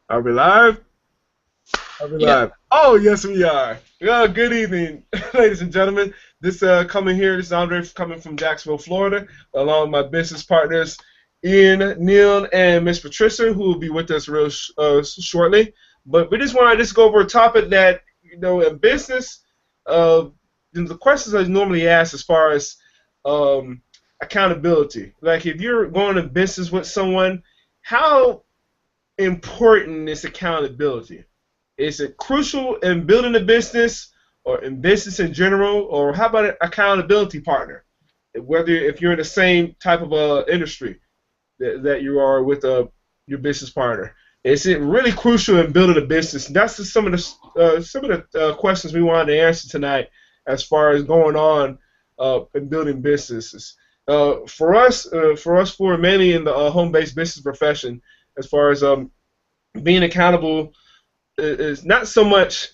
Are we live? Are we Yeah. live? Oh, yes, we are. Good evening, ladies and gentlemen. This is Andre coming from Jacksonville, Florida, along with my business partners, Ian, Neil, and Miss Patricia, who will be with us shortly. But we just want to just go over a topic that, in business, uh, the questions I normally ask as far as um, accountability. Like, if you're going to business with someone, how important is accountability? Is it crucial in building a business or in business in general? Or how about an accountability partner? Whether if you're in the same type of industry that you are with your business partner. Is it really crucial in building a business? And that's just some of the questions we wanted to answer tonight as far as going on in building businesses. For us four, mainly in the home-based business profession, as far as being accountable is not so much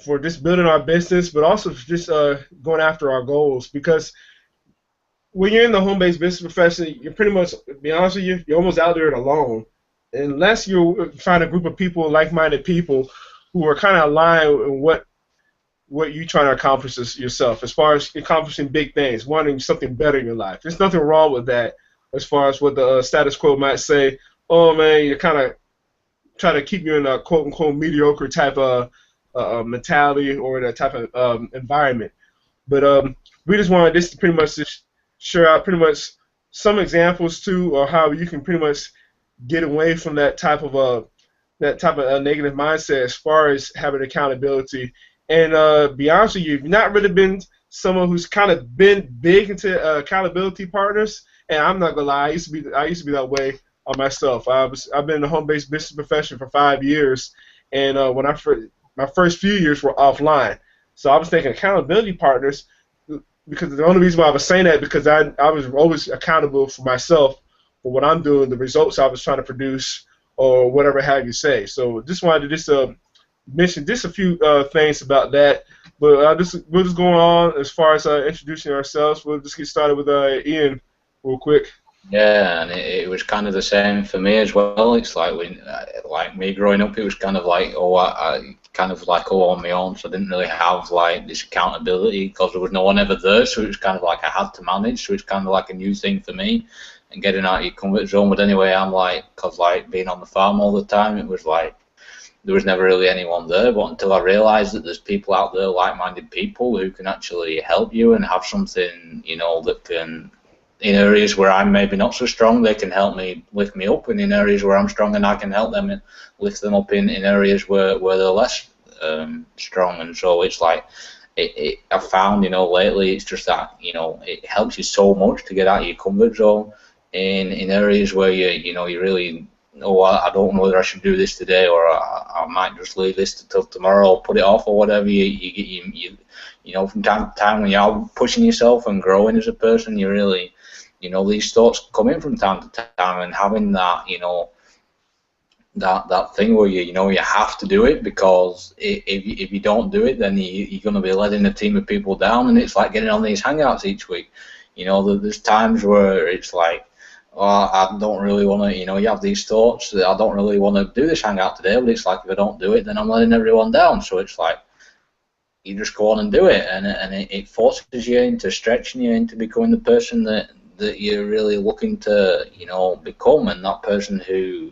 for just building our business, but also just going after our goals. Because when you're in the home-based business profession, you're pretty much, to be honest with you, you're almost out there alone, unless you find a group of people, like-minded people, who are kind of aligned with what you're trying to accomplish yourself, as far as accomplishing big things, wanting something better in your life. There's nothing wrong with that, as far as what the status quo might say. Oh man, you're kind of try to keep you in a quote unquote mediocre type of mentality or that type of environment. But we just wanted this to pretty much just share out pretty much some examples too, or how you can pretty much get away from that type of negative mindset as far as having accountability. And be honest with you, if you've not really been someone who's kind of been big into accountability partners, and I'm not gonna lie, I used to be that way on myself. I've been in the home-based business profession for 5 years, and my first few years were offline. So I was thinking accountability partners, because the only reason why I was saying that because I was always accountable for myself for what I'm doing, the results I was trying to produce, or whatever have you say. So just wanted to just mention just a few things about that. But we'll just go on as far as introducing ourselves. We'll just get started with Ian real quick. Yeah, and it was kind of the same for me as well. It's like like me growing up, it was kind of like, I kind of like all on my own, so I didn't really have like this accountability because there was no one ever there. So it was kind of like I had to manage. So it's kind of like a new thing for me, and getting out of your comfort zone. But anyway, I'm like, because like being on the farm all the time, it was like there was never really anyone there. But until I realised that there's people out there, like-minded people, who can actually help you and have something, that can, in areas where I'm maybe not so strong, they can help me lift me up, and in areas where I'm strong, and I can help them lift them up in areas where they're less strong. And so it's like I've found, lately, it's just that, it helps you so much to get out of your comfort zone in areas where you really, oh, I don't know whether I should do this today, or I might just leave this till tomorrow, or put it off, or whatever. From time to time, when you're pushing yourself and growing as a person, you really, these thoughts come in from time to time, and having that, that thing where you have to do it, because if you don't do it, then you're going to be letting a team of people down. And it's like getting on these hangouts each week. There's times where it's like, oh, I don't really want to, you have these thoughts that I don't really want to do this hangout today, but it's like, if I don't do it, then I'm letting everyone down. So it's like, you just go on and do it, and it forces you into stretching you into becoming the person that you're really looking to, become, and that person who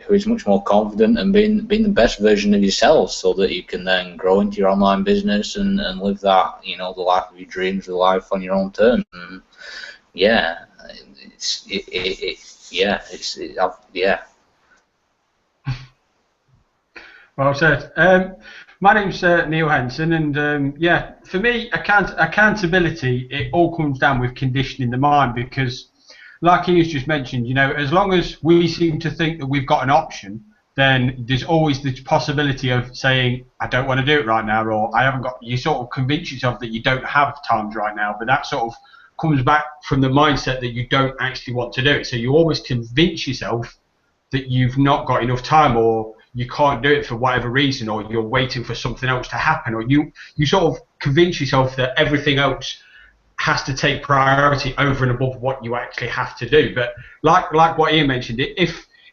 is much more confident and being the best version of yourself, so that you can then grow into your online business and live that, the life of your dreams, the life on your own terms. And yeah, yeah. Well said. My name's Neil Henson, and yeah, for me, accountability, it all comes down with conditioning the mind, because, like he's just mentioned, as long as we seem to think that we've got an option, then there's always the possibility of saying, I don't want to do it right now, or I haven't got. You sort of convince yourself that you don't have times right now, but that sort of comes back from the mindset that you don't actually want to do it. So you always convince yourself that you've not got enough time, or you can't do it for whatever reason, or you're waiting for something else to happen, or you sort of convince yourself that everything else has to take priority over and above what you actually have to do. But like what Ian mentioned,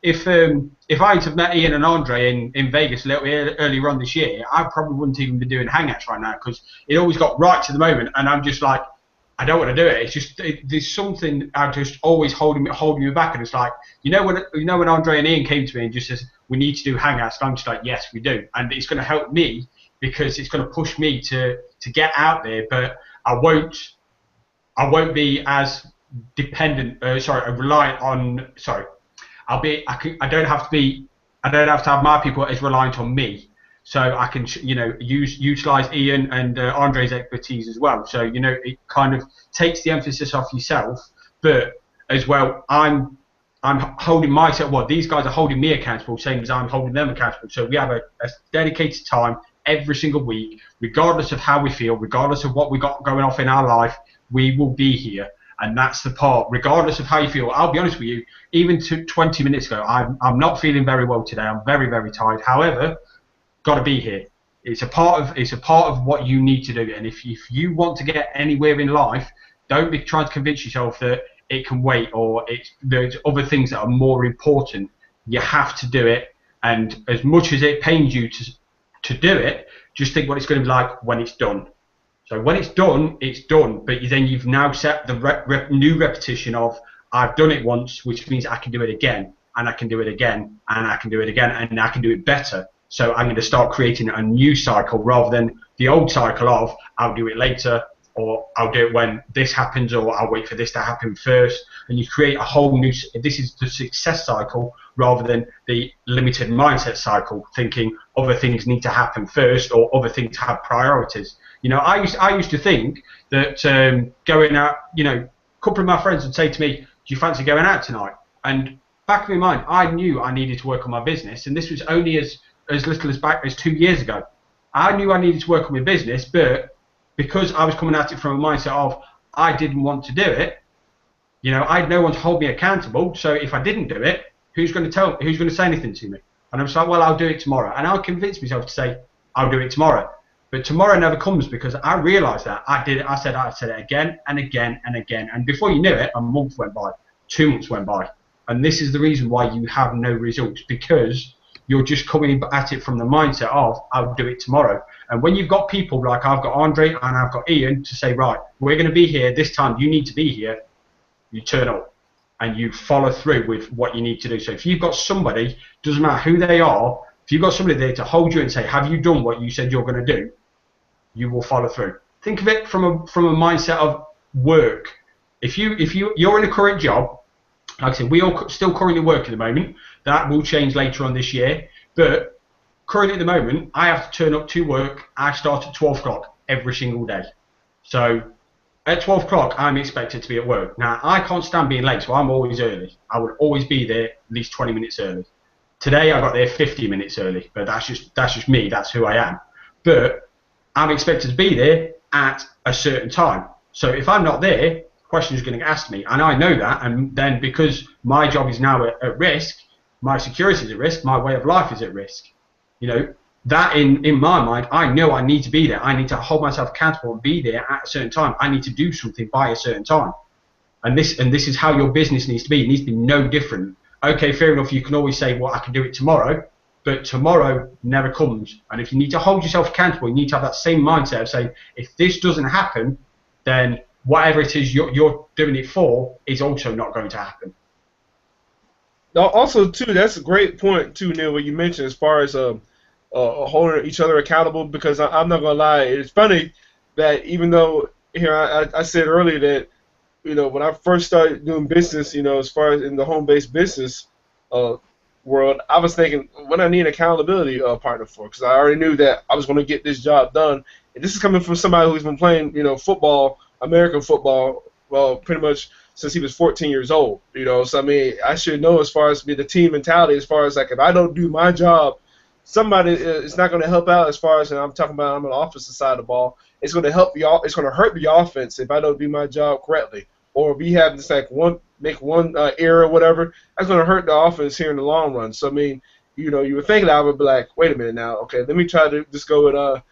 if I had met Ian and Andre in Vegas a little bit earlier on this year, I probably wouldn't even be doing Hangouts right now because it always got right to the moment, and I'm just like, I don't want to do it. It's just there's something I'm just always holding me back, and it's like when Andre and Ian came to me and just says we need to do Hangouts, and I'm just like, yes, we do, and it's going to help me because it's going to push me to get out there, but I won't be as dependent. Reliant on. I don't have to have my people as reliant on me. So I can, utilize Ian and Andre's expertise as well. So it kind of takes the emphasis off yourself, but as well, I'm holding myself. Well, these guys are holding me accountable, same as I'm holding them accountable. So we have a dedicated time every single week, regardless of how we feel, regardless of what we got going off in our life, we will be here. And that's the part, regardless of how you feel. I'll be honest with you, even 20 minutes ago, I'm not feeling very well today. I'm very, very tired. However, got to be here. It's a part of what you need to do. And if you want to get anywhere in life, don't be trying to convince yourself that it can wait or there's other things that are more important. You have to do it. And as much as it pains you to do it, just think what it's going to be like when it's done. So when it's done, it's done. But then you've now set the new repetition of I've done it once, which means I can do it again, and I can do it again, and I can do it again, and I can do it better. So I'm going to start creating a new cycle rather than the old cycle of I'll do it later, or I'll do it when this happens, or I'll wait for this to happen first. And you create a whole new, this is the success cycle rather than the limited mindset cycle, thinking other things need to happen first or other things have priorities. I used to think that going out, a couple of my friends would say to me, do you fancy going out tonight? And back in my mind, I knew I needed to work on my business, and this was only as little as back as 2 years ago. I knew I needed to work on my business, but because I was coming at it from a mindset of I didn't want to do it, I had no one to hold me accountable. So if I didn't do it, who's going to say anything to me? And I was like, well, I'll do it tomorrow. And I'll convince myself to say, I'll do it tomorrow. But tomorrow never comes because I realised that I did it. I said it again and again and again. And before you knew it, a month went by, 2 months went by. And this is the reason why you have no results, because you're just coming at it from the mindset of I'll do it tomorrow. And when you've got people like I've got Andre and I've got Ian to say, right, we're going to be here this time, you need to be here, you turn up and you follow through with what you need to do. So if you've got somebody, doesn't matter who they are, if you've got somebody there to hold you and say, have you done what you said you're going to do, you will follow through. Think of it from a mindset of work. If you're in a current job, like I said, we all still currently work at the moment. That will change later on this year. But currently at the moment, I have to turn up to work. I start at 12 o'clock every single day. So at 12 o'clock, I'm expected to be at work. Now, I can't stand being late, so I'm always early. I would always be there at least 20 minutes early. Today, I got there 50 minutes early, but that's just me. That's who I am. But I'm expected to be there at a certain time. So if I'm not there, question is going to get asked me, and I know that, and then because my job is now at risk, my security is at risk, my way of life is at risk. That in my mind, I know I need to be there. I need to hold myself accountable and be there at a certain time. I need to do something by a certain time, and this is how your business needs to be. It needs to be no different. Okay, fair enough. You can always say, well, I can do it tomorrow, but tomorrow never comes. And if you need to hold yourself accountable, you need to have that same mindset of saying, if this doesn't happen, then whatever it is you're doing it for is also not going to happen. Also, too, that's a great point, too, Neil, what you mentioned as far as holding each other accountable, because I'm not going to lie, it's funny that even though here I said earlier that, when I first started doing business, as far as in the home-based business world, I was thinking, what I need an accountability partner for, because I already knew that I was going to get this job done. And this is coming from somebody who's been playing, football, American football, well, pretty much since he was 14 years old, So, I mean, I should know as far as the team mentality, as far as, like, if I don't do my job, somebody is not going to help out as far as, and I'm talking about I'm on the offensive side of the ball, it's going to it's going to hurt the offense if I don't do my job correctly. Or if we have this, like, make one error or whatever, that's going to hurt the offense here in the long run. So, I mean, you would think that I would be like, wait a minute now, okay, let me try to just go with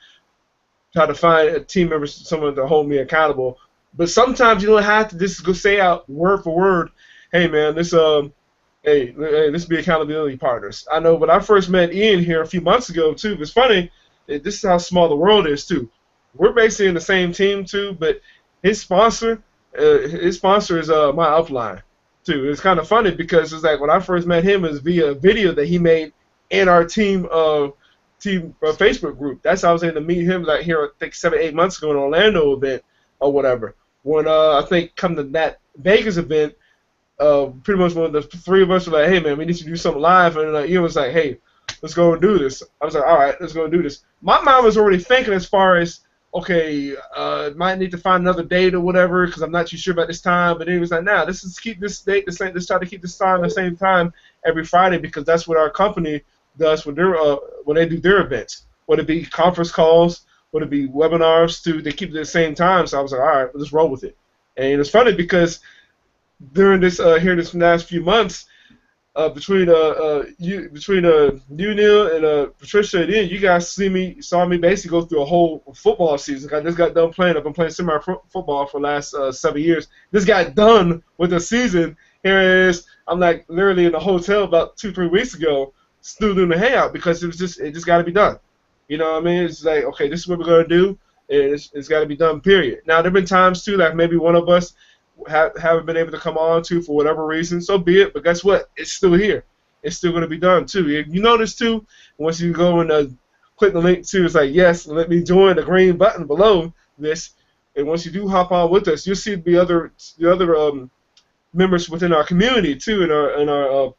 try to find a team member, someone to hold me accountable. But sometimes you don't have to just go say out word for word, hey man, this hey, let's be accountability partners. I know when I first met Ian here a few months ago too. It's funny. This is how small the world is too. We're basically in the same team too, but his sponsor is my upline too. It's kind of funny because it's like when I first met him, it was via a video that he made in our team Facebook group. That's how I was able to meet him like here I think 7-8 months ago in an Orlando event or whatever. When I think come to that Vegas event, pretty much one of the three of us were like, hey man, we need to do something live, and Ian was like, hey, let's go and do this. I was like, all right, let's go and do this. My mind was already thinking as far as, okay, might need to find another date or whatever because I'm not too sure about this time. But then he was like, nah, let's keep this date the same. Let's try to keep this time the same time every Friday because that's what our company does when they do their events. Whether it be conference calls, whether it be webinars, they keep it at the same time. So I was like, all right, let's roll with it. And it's funny because during this this last few months, between you, Neil, and Patricia, and Ian, you guys saw me basically go through a whole football season. I just got done playing. I've been playing semi-football for the last 7 years. This got done with the season. Here it is. I'm like literally in the hotel about 2-3 weeks ago, still doing the hangout because it just got to be done. You know what I mean? It's like, okay, this is what we're gonna do. It's got to be done. Period. Now there've been times too, like maybe one of us haven't been able to come on to for whatever reason, so be it. But guess what? It's still here. It's still going to be done too. You notice too, once you go and click the link too, it's like yes, let me join the green button below this. And once you do hop on with us, you'll see the other members within our community too, in our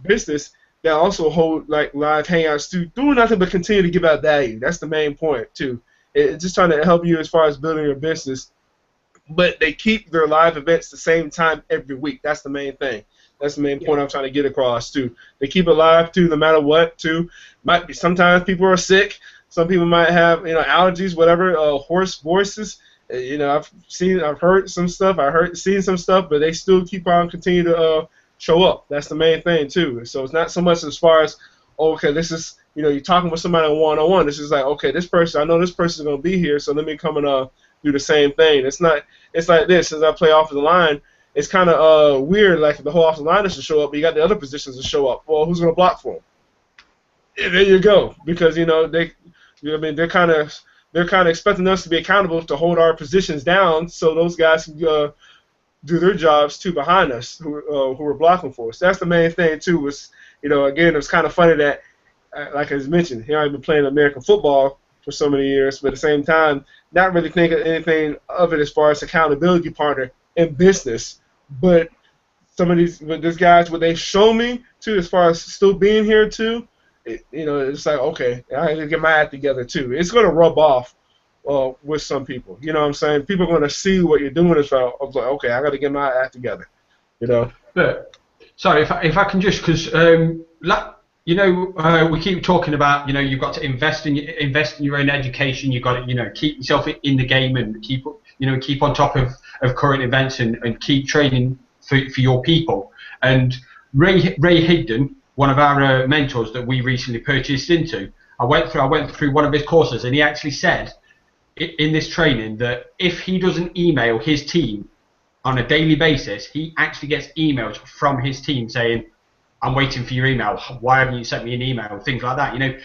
business that also hold like live hangouts too, doing nothing but continue to give out value. That's the main point too. It's just trying to help you as far as building your business. But they keep their live events the same time every week. That's the main thing. That's the main point I'm trying to get across too. They keep it live too, no matter what too. Might be sometimes people are sick. Some people might have allergies, whatever. Hoarse voices. I've heard some stuff. Seen some stuff, but they still keep on continue to show up. That's the main thing too. So it's not so much as far as okay, this is you're talking with somebody one-on-one. This is like okay, this person I know this person is gonna be here, so let me come and do the same thing. It's not. It's like this. As I play off the line, it's kind of weird. Like the whole offensive line doesn't show up, but you got the other positions to show up. Well, who's going to block for them? And there you go. Because they're kind of expecting us to be accountable to hold our positions down, so those guys can do their jobs too behind us, who are blocking for us. That's the main thing too. Was again, it was kind of funny that, like I was mentioned, here I've been playing American football for so many years, but at the same time, not really think of anything of it as far as accountability partner in business. But some of these guys, what they show me too, as far as still being here too, it's like okay, I need to get my act together too. It's going to rub off with some people. You know what I'm saying? People are going to see what you're doing as well. I'm like, okay, I got to get my act together. But sorry, if I can just because we keep talking about, you've got to invest in your own education. You've got to, keep yourself in the game and keep on top of current events and keep training for your people. And Ray Higdon, one of our mentors that we recently purchased into, I went through one of his courses, and he actually said in this training that if he doesn't email his team on a daily basis, he actually gets emails from his team saying, I'm waiting for your email. Why haven't you sent me an email? Things like that.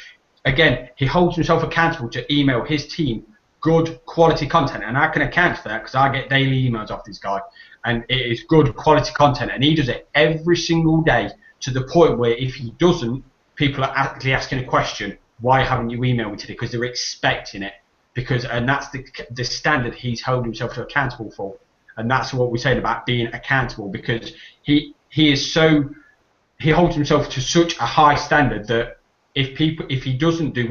Again, he holds himself accountable to email his team good quality content, and I can account for that because I get daily emails off this guy, and it is good quality content, and he does it every single day to the point where if he doesn't, people are actually asking a question: why haven't you emailed me today? Because they're expecting it, and that's the standard he's holding himself accountable for, and that's what we're saying about being accountable because he is so. He holds himself to such a high standard that if he doesn't do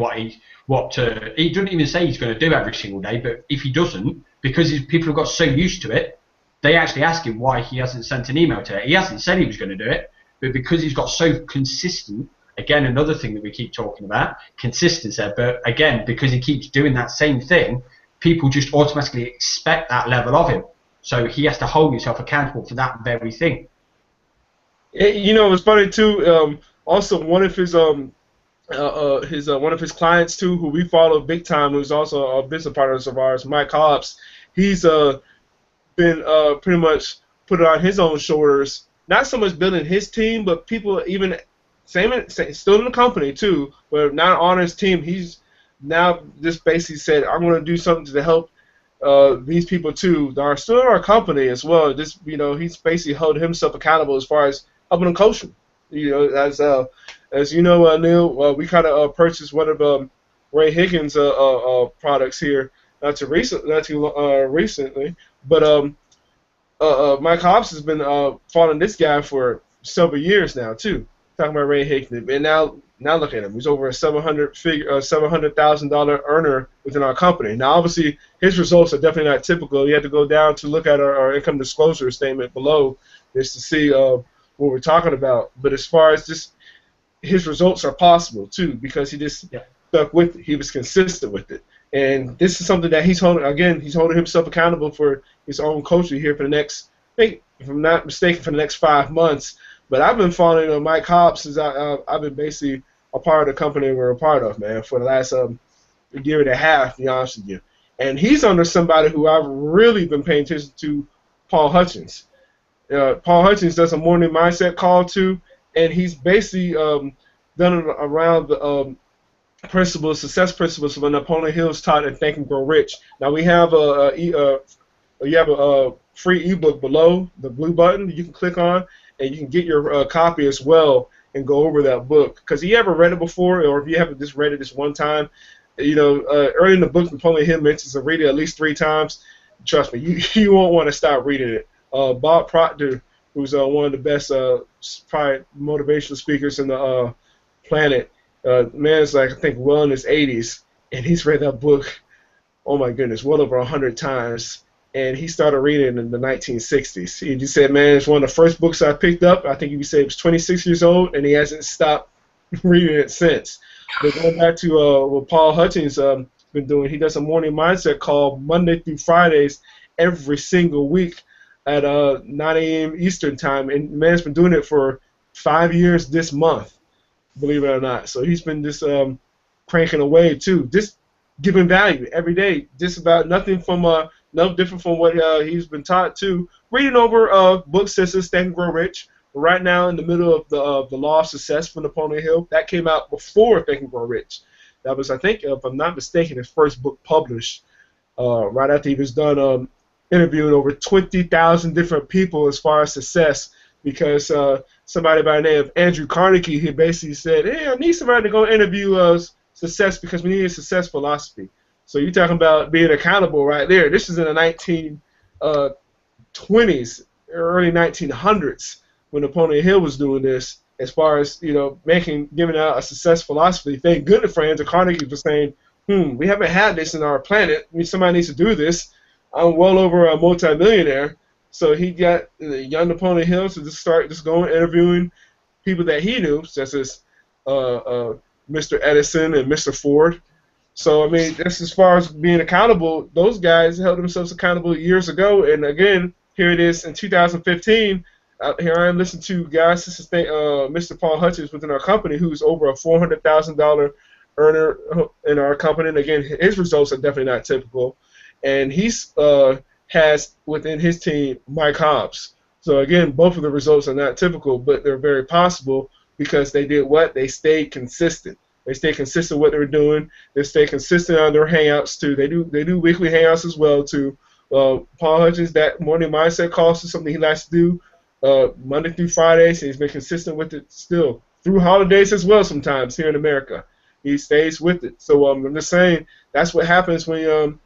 he doesn't even say he's going to do every single day, but if he doesn't, because people have got so used to it, they actually ask him why he hasn't sent an email today. He hasn't said he was going to do it, but because he's got so consistent, again, another thing that we keep talking about, consistency, but again, because he keeps doing that same thing, people just automatically expect that level of him. So he has to hold himself accountable for that very thing. It's funny too. Also, one of his clients too, who we follow big time, who's also a business partner of ours, Mike Hobbs. He's been pretty much put it on his own shoulders not so much building his team, but people even still in the company too, but not on his team. He's now just basically said, I'm going to do something to help these people too that are still in our company as well. Just he's basically held himself accountable as far as helping them coach him. As you know, Neil, we kind of purchased one of Ray Higgins' products here not too recently, but Mike Hobbs has been following this guy for several years now too. Talking about Ray Higgins, and now look at him. He's over a $700,000 earner within our company. Now, obviously, his results are definitely not typical. You have to go down to look at our income disclosure statement below just to see what we're talking about. But as far as just his results are possible too, because he just stuck with it. He was consistent with it. And this is something that he's holding himself accountable for his own coaching here for the next, I think, if I'm not mistaken, for the next 5 months. But I've been following Mike Hobbs since I've been basically a part of the company we're a part of, man, for the last year and a half, to be honest with you. And he's under somebody who I've really been paying attention to, Paul Hutchins. Paul Hutchins does a morning mindset call too, and he's basically done it around the success principles of Napoleon Hill's taught in Think and Grow Rich. Now we have a free ebook below the blue button you can click on, and you can get your copy as well and go over that book. Because if you ever read it before, or if you haven't just read it this one time, early in the book, Napoleon Hill mentions to read it at least 3 times. Trust me, you won't want to stop reading it. Bob Proctor, who's one of the best probably motivational speakers in the planet, man's like, I think, well in his 80s, and he's read that book, oh my goodness, well over 100 times. And he started reading in the 1960s. He just said, man, it's one of the first books I picked up. I think he said he was 26 years old, and he hasn't stopped reading it since. But going back to what Paul Hutchins been doing, he does a morning mindset call Monday through Fridays every single week at 9 a.m. Eastern time. And the man's been doing it for 5 years this month, believe it or not. So he's been just cranking away, too, just giving value every day, just about nothing from no different from what he's been taught to. Reading over books such as Think and Grow Rich. Right now, in the middle of the Law of Success from Napoleon Hill, that came out before Think and Grow Rich. That was, I think, if I'm not mistaken, his first book published. Right after he was done interviewing over 20,000 different people as far as success, because somebody by the name of Andrew Carnegie, he basically said, "Hey, I need somebody to go interview success because we need a success philosophy." So you're talking about being accountable right there. This is in the 1920s, early 1900s, when Napoleon Hill was doing this. As far as giving out a success philosophy. Thank goodness for Andrew Carnegie for saying, we haven't had this in our planet. I mean, somebody needs to do this. I'm well over a multimillionaire. So he got the young Napoleon Hill to just start going interviewing people that he knew, such as Mr. Edison and Mr. Ford. So, I mean, that's as far as being accountable. Those guys held themselves accountable years ago. And, again, here it is in 2015. Here I am listening to guys. This is Mr. Paul Hutchins within our company, who's over a $400,000 earner in our company. And, again, his results are definitely not typical. And he's has within his team Mike Hobbs. So, again, both of the results are not typical, but they're very possible because they did what? They stayed consistent. They stay consistent with what they're doing. They stay consistent on their hangouts too. They do weekly hangouts as well too. Paul Hutchins, that morning mindset calls is something he likes to do Monday through Fridays, and he's been consistent with it still through holidays as well. Sometimes here in America, he stays with it. So I'm just saying that's what happens when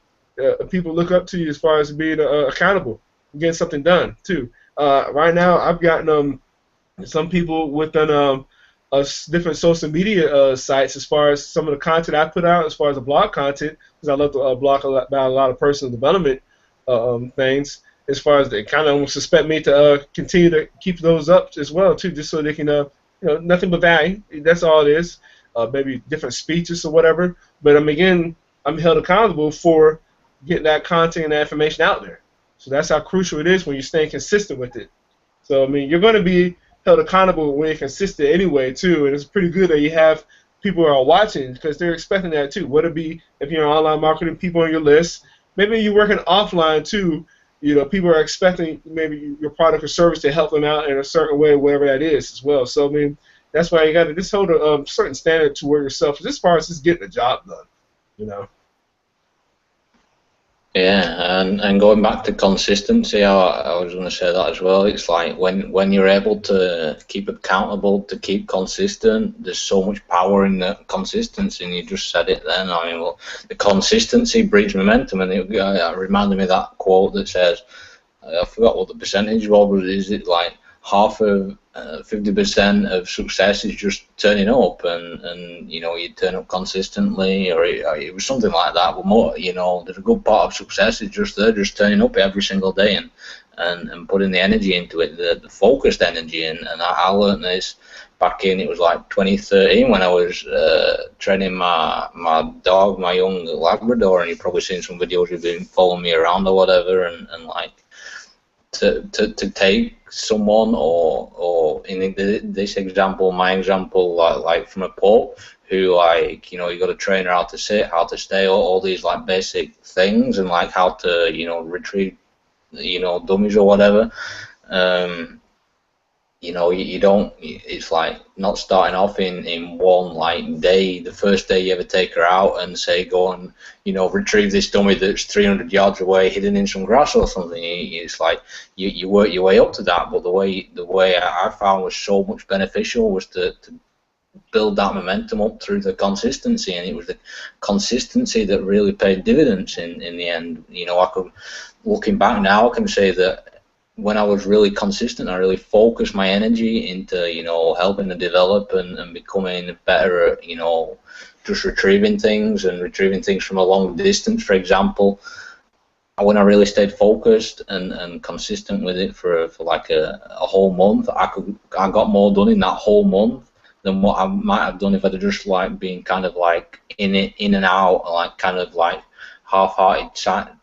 people look up to you as far as being accountable and getting something done too. Right now, I've gotten some people within different social media sites as far as some of the content I put out, as far as the blog content, because I love to blog about a lot of personal development things, as far as they kind of suspect me to continue to keep those up as well, too, just so they can, nothing but value. That's all it is. Maybe different speeches or whatever. But, again, I'm held accountable for getting that content and that information out there. So that's how crucial it is when you're staying consistent with it. So, I mean, you're going to be held accountable when you're consistent anyway, too, and it's pretty good that you have people who are watching because they're expecting that, too. Whether it be if you're online marketing, people on your list, maybe you're working offline, too, you know, people are expecting maybe your product or service to help them out in a certain way, whatever that is as well. So I mean, that's why you got to just hold a certain standard toward yourself, as far as just getting the job done, you know. Yeah, and going back to consistency, I was going to say that as well. It's like when you're able to keep accountable, to keep consistent, there's so much power in the consistency, and you just said it then. I mean, well, the consistency breeds momentum, and it reminded me of that quote that says, I forgot what the percentage was, but is it like half of 50% of success is just turning up, and you know, you turn up consistently, or it was something like that. But more, you know, there's a good part of success is just turning up every single day and putting the energy into it, the focused energy. And I learned this back in, it was like 2013 when I was training my dog, my young Labrador, and you've probably seen some videos, you've been following me around or whatever, and like to take someone or in this example, my example, like from a pup who, like, you know, you got to train her how to sit, how to stay, all these like basic things, and like how to, you know, retrieve, you know, dummies or whatever. You know, you don't, it's like not starting off in one like day, the first day you ever take her out and say, go and, you know, retrieve this dummy that's 300 yards away hidden in some grass or something. It's like you work your way up to that. But the way I found was so much beneficial was to build that momentum up through the consistency, and it was the consistency that really paid dividends in the end. You know, looking back now, I can say that when I was really consistent, I really focused my energy into, you know, helping to develop and becoming better at, you know, just retrieving things from a long distance, for example. When I really stayed focused and consistent with it for like a whole month, I got more done in that whole month than what I might have done if I'd just like been kind of like in and out, like kind of like half-hearted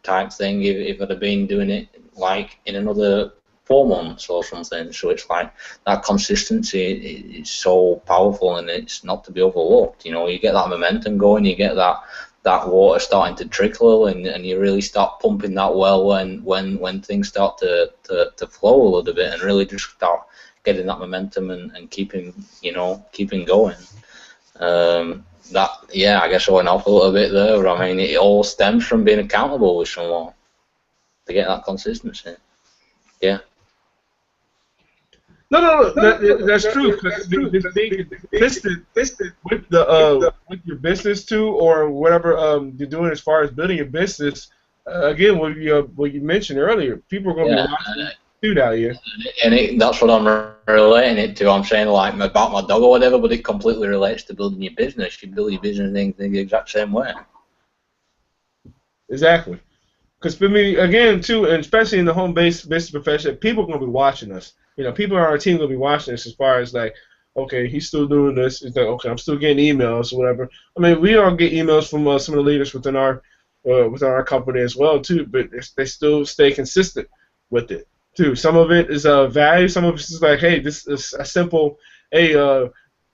type thing, if I'd have been doing it like in another 4 months or something. So it's like that consistency is so powerful, and it's not to be overlooked. You know, you get that momentum going, you get that water starting to trickle, and you really start pumping that well when things start to flow a little bit, and really just start getting that momentum and keeping going. That, yeah, I guess I went off a little bit there. I mean, it all stems from being accountable with someone to get that consistency. Yeah. No, that's true. Because being consistent with your business too, or whatever you're doing as far as building your business. Again, what you mentioned earlier, people are going to be watching too out here. And that's what I'm relating it to. I'm saying like about my dog or whatever, but it completely relates to building your business. You build your business in the exact same way. Exactly. Because for me, again, too, and especially in the home-based business profession, people are going to be watching us. You know, people on our team are going to be watching us as far as like, okay, he's still doing this. It's like, okay, I'm still getting emails or whatever. I mean, we all get emails from some of the leaders within our company as well, too, but they still stay consistent with it, too. Some of it is value. Some of it is like, hey, this is a simple, hey,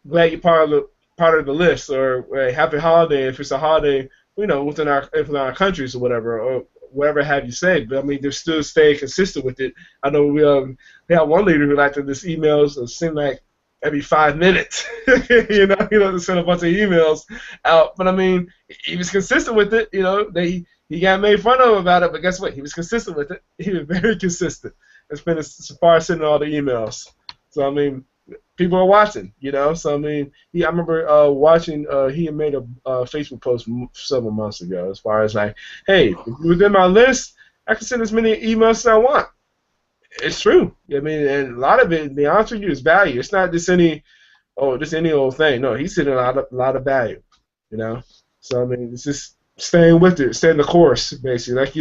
glad you're part of the list, or hey, happy holiday if it's a holiday, you know, within our countries or whatever have you say. But I mean, they're still staying consistent with it. I know we have one leader who liked to just emails. It seemed like every 5 minutes, you know, to send a bunch of emails out. But I mean, he was consistent with it. You know, he got made fun of about it, but guess what? He was consistent with it. He was very consistent. It's been as far as sending all the emails. So I mean, people are watching, you know. So I mean, I remember watching. He had made a Facebook post several months ago, as far as like, hey, if you're within my list, I can send as many emails as I want. It's true. I mean, and a lot of it, to be honest with you, is value. It's not just any old thing. No, he's sending a lot of value, you know. So I mean, it's just staying with it, staying the course, basically. Like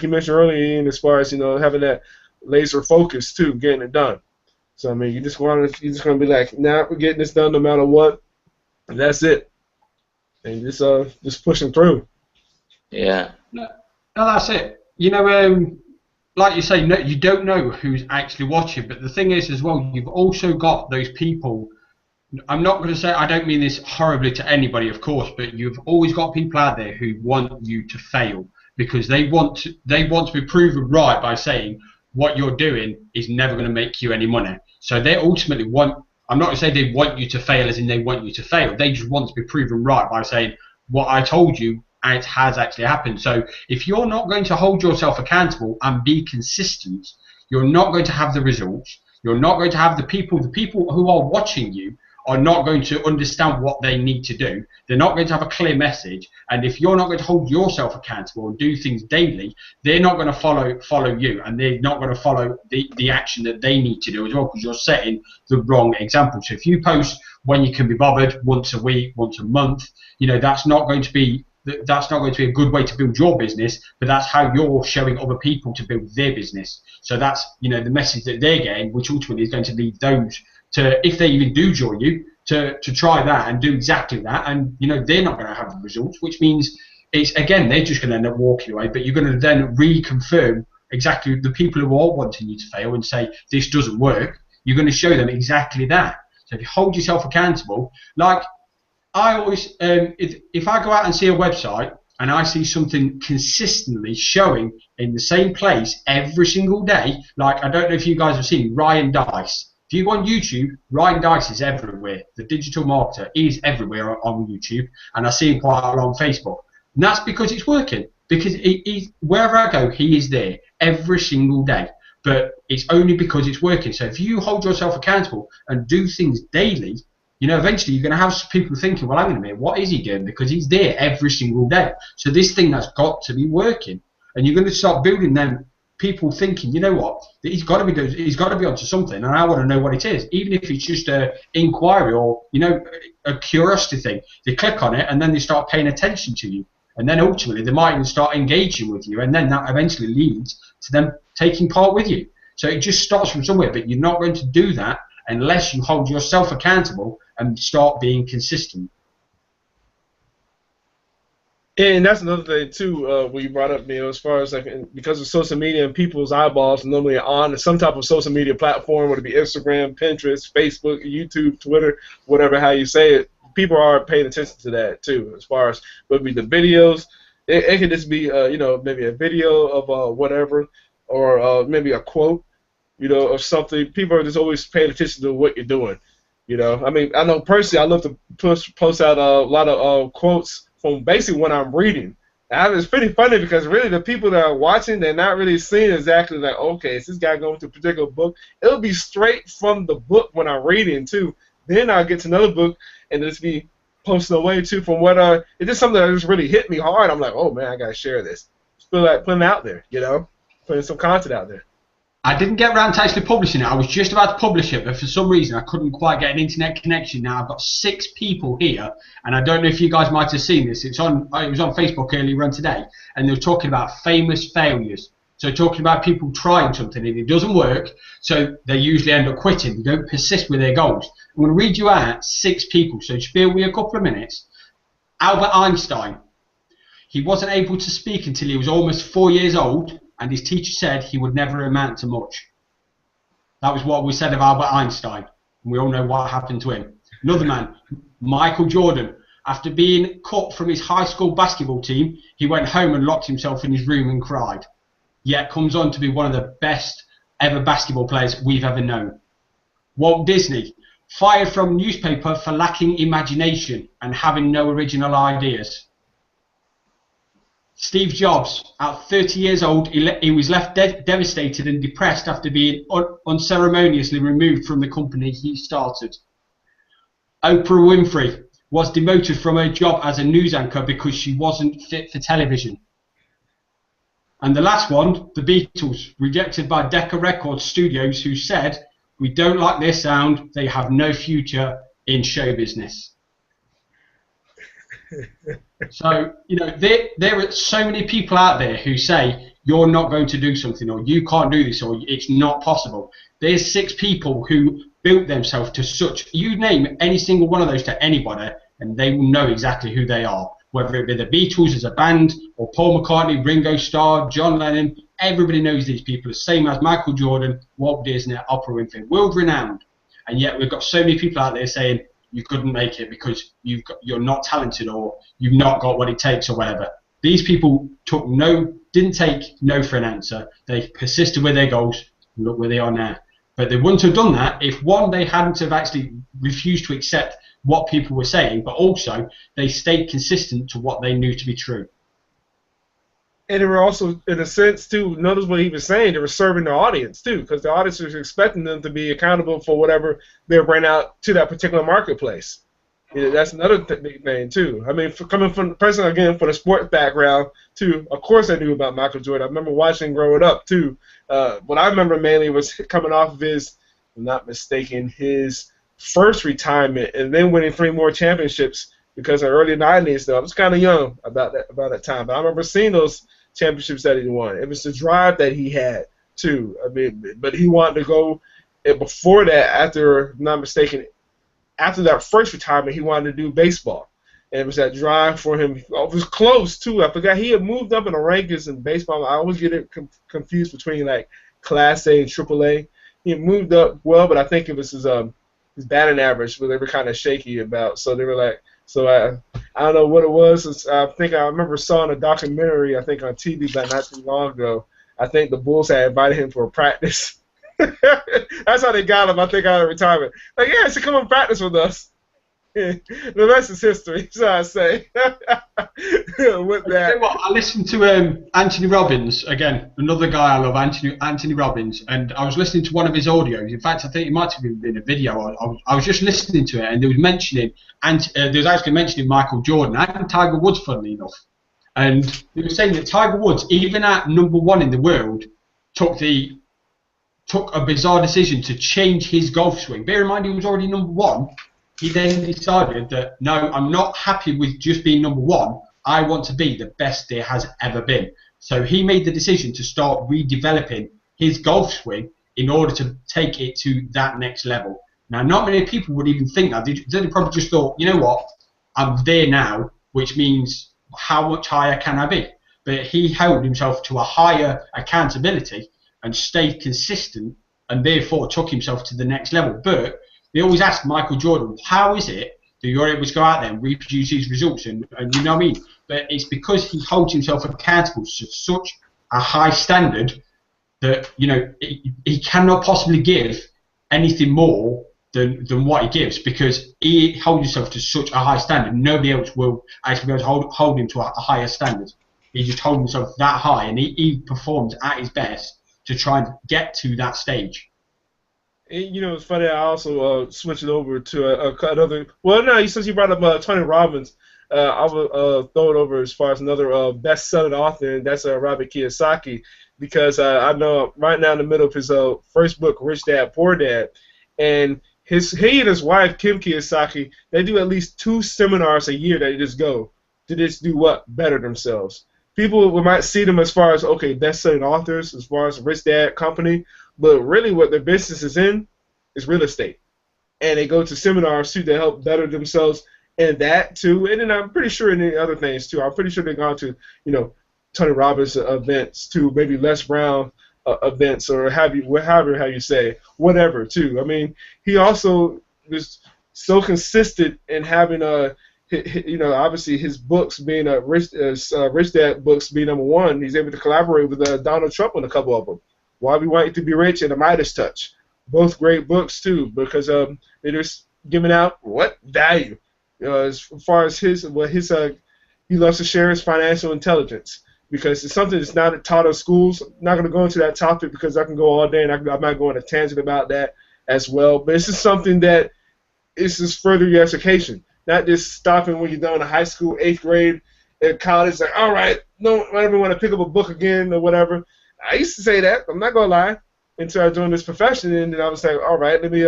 you mentioned earlier, Ian, as far as, you know, having that laser focus too, getting it done. So I mean, you're just gonna be like, nah, we're getting this done no matter what, and that's it. And just pushing through. Yeah. No, that's it. You know, like you say, no, you don't know who's actually watching, but the thing is as well, you've also got those people. I'm not going to say, I don't mean this horribly to anybody, of course, but you've always got people out there who want you to fail. because they want to be proven right by saying what you're doing is never going to make you any money. So they ultimately want, I'm not going to say they want you to fail as in they want you to fail. They just want to be proven right by saying what I told you, it has actually happened. So if you're not going to hold yourself accountable and be consistent, you're not going to have the results. You're not going to have the people who are watching you are not going to understand what they need to do. They're not going to have a clear message. And if you're not going to hold yourself accountable and do things daily, they're not going to follow you, and they're not going to follow the action that they need to do as well, because you're setting the wrong example. So if you post when you can be bothered once a week, once a month, you know, that's not going to be a good way to build your business, but that's how you're showing other people to build their business. So that's, you know, the message that they're getting, which ultimately is going to lead those to, if they even do join you, to try that and do exactly that. And, you know, they're not going to have the results, which means it's, again, they're just going to end up walking away, but you're going to then reconfirm exactly the people who are wanting you to fail and say, this doesn't work. You're going to show them exactly that. So if you hold yourself accountable, like, I always, if I go out and see a website and I see something consistently showing in the same place every single day, like, I don't know if you guys have seen Ryan Dice. If you go on YouTube, Ryan Dice is everywhere. The digital marketer is everywhere on YouTube, and I see him quite a lot on Facebook. And that's because it's working. Because wherever I go, he is there every single day. But it's only because it's working. So if you hold yourself accountable and do things daily, you know, eventually you're going to have people thinking, well, hang on a minute, what is he doing? Because he's there every single day. So this thing has got to be working. And you're going to start building them people thinking, you know what, he's got to be onto something, and I want to know what it is, even if it's just an inquiry or, you know, a curiosity thing. They click on it and then they start paying attention to you, and then ultimately they might even start engaging with you, and then that eventually leads to them taking part with you. So it just starts from somewhere, but you're not going to do that unless you hold yourself accountable and start being consistent. And that's another thing too. What you brought up, Neil, as far as like, because of social media and people's eyeballs normally are on some type of social media platform, whether it be Instagram, Pinterest, Facebook, YouTube, Twitter, whatever how you say it, people are paying attention to that too. As far as whether it be the videos, it could just be you know, maybe a video of whatever, or maybe a quote, you know, of something. People are just always paying attention to what you're doing. You know, I mean, I know personally, I love to post out a lot of quotes from basically when I'm reading. And it's pretty funny because really the people that are watching, they're not really seeing exactly like, okay, is this guy going to a particular book? It'll be straight from the book when I'm reading too. Then I'll get to another book and just be posting away too from what it's just something that just really hit me hard. I'm like, oh man, I gotta share this. Just feel like putting it out there, you know, putting some content out there. I didn't get around to actually publishing it. I was just about to publish it, but for some reason I couldn't quite get an internet connection. Now I've got 6 people here, and I don't know if you guys might have seen this. It was on Facebook earlier on today, and they were talking about famous failures. So talking about people trying something and it doesn't work, so they usually end up quitting. They don't persist with their goals. I'm going to read you out 6 people, so just bear with me a couple of minutes. Albert Einstein. He wasn't able to speak until he was almost 4 years old, and his teacher said he would never amount to much. That was what we said of Albert Einstein, and we all know what happened to him. Another man, Michael Jordan. After being cut from his high school basketball team, he went home and locked himself in his room and cried. Yet comes on to be one of the best ever basketball players we've ever known. Walt Disney, fired from newspaper for lacking imagination and having no original ideas. Steve Jobs, at 30 years old, he was left devastated and depressed after being unceremoniously removed from the company he started. Oprah Winfrey was demoted from her job as a news anchor because she wasn't fit for television. And the last one, the Beatles, rejected by Decca Records Studios, who said, "We don't like their sound, they have no future in show business." So, you know, there are so many people out there who say you're not going to do something, or you can't do this, or it's not possible. There's 6 people who built themselves to such, you name any single one of those to anybody, and they will know exactly who they are. Whether it be the Beatles as a band, or Paul McCartney, Ringo Starr, John Lennon, everybody knows these people, the same as Michael Jordan, Walt Disney, Oprah Winfrey, world renowned. And yet we've got so many people out there saying you couldn't make it because you're not talented, or you've not got what it takes, or whatever. These people didn't take no for an answer. They persisted with their goals. And look where they are now. But they wouldn't have done that if, one, they hadn't have actually refused to accept what people were saying, but also they stayed consistent to what they knew to be true. And they were also, in a sense, too, notice what he was saying, they were serving the audience, too, because the audience was expecting them to be accountable for whatever they ran out to that particular marketplace. Yeah, that's another big thing, too. I mean, coming from the person, again, for the sports background, too, of course I knew about Michael Jordan. I remember watching growing up, too. What I remember mainly was coming off of his, if I'm not mistaken, his first retirement and then winning 3 more championships because in the early 90s, though, I was kind of young about that time. But I remember seeing those championships that he won. It was the drive that he had, too. I mean, but he wanted to go, and before that, after, if I'm not mistaken, after that first retirement, he wanted to do baseball. And it was that drive for him. It was close, too. I forgot he had moved up in the rankings in baseball. I always get it confused between, like, Class A and Triple A. He had moved up well, but I think it was his batting average, but they were kind of shaky about. So they were like, so I don't know what it was. I think I remember saw in a documentary, I think on TV about not too long ago, I think the Bulls had invited him for a practice. That's how they got him, I think, out of retirement. Like, yeah, he should come and practice with us. The rest is history, so I say. With that. You know what? I listened to Anthony Robbins, again, another guy I love, Anthony Robbins, and I was listening to one of his audios. In fact, I think it might have been a video. I was just listening to it, and there was actually mentioning Michael Jordan and Tiger Woods, funnily enough. And they were saying that Tiger Woods, even at #1 in the world, took a bizarre decision to change his golf swing. Bear in mind, he was already #1. He then decided that, no, I'm not happy with just being #1. I want to be the best there has ever been. So he made the decision to start redeveloping his golf swing in order to take it to that next level. Now, not many people would even think that. They probably just thought, you know what, I'm there now, which means how much higher can I be? But he held himself to a higher accountability and stayed consistent and therefore took himself to the next level. But they always ask Michael Jordan, how is it that you're able to go out there and reproduce these results? And you know what I mean? But it's because he holds himself accountable to such a high standard that, you know, he cannot possibly give anything more than what he gives, because he holds himself to such a high standard. Nobody else will actually be able to hold him to a higher standard. He just holds himself that high, and he performs at his best to try and get to that stage. You know, it's funny. I also switched it over to another. Well, no, since you brought up Tony Robbins, I will throw it over as far as another best-selling author, and that's Robert Kiyosaki, because I know right now in the middle of his first book, Rich Dad Poor Dad, and he and his wife Kim Kiyosaki, they do at least 2 seminars a year that they just go to just do what? Better themselves. People might see them as far as, okay, best-selling authors, as far as Rich Dad Company, but really what their business is in is real estate. And they go to seminars, too, to help better themselves in that, too. And then I'm pretty sure in the other things, too. I'm pretty sure they've gone to, you know, Tony Robbins events, too, maybe Les Brown events, or however how you say, whatever, too. I mean, he also was so consistent in having you know, obviously his books being Rich Dad books being #1, he's able to collaborate with Donald Trump on a couple of them. Why We Want You to Be Rich and The Midas Touch. Both great books, too, because they're just giving out what? Value. As far as he loves to share his financial intelligence, because it's something that's not taught in schools. I'm not going to go into that topic because I can go all day, and I might go on a tangent about that as well. But it's just something that is just further your education, not just stopping when you're done in high school, 8th grade, at college, like, all right, no, I don't want to pick up a book again or whatever. I used to say that, I'm not going to lie, until I joined this profession, and then I was like, all right, let me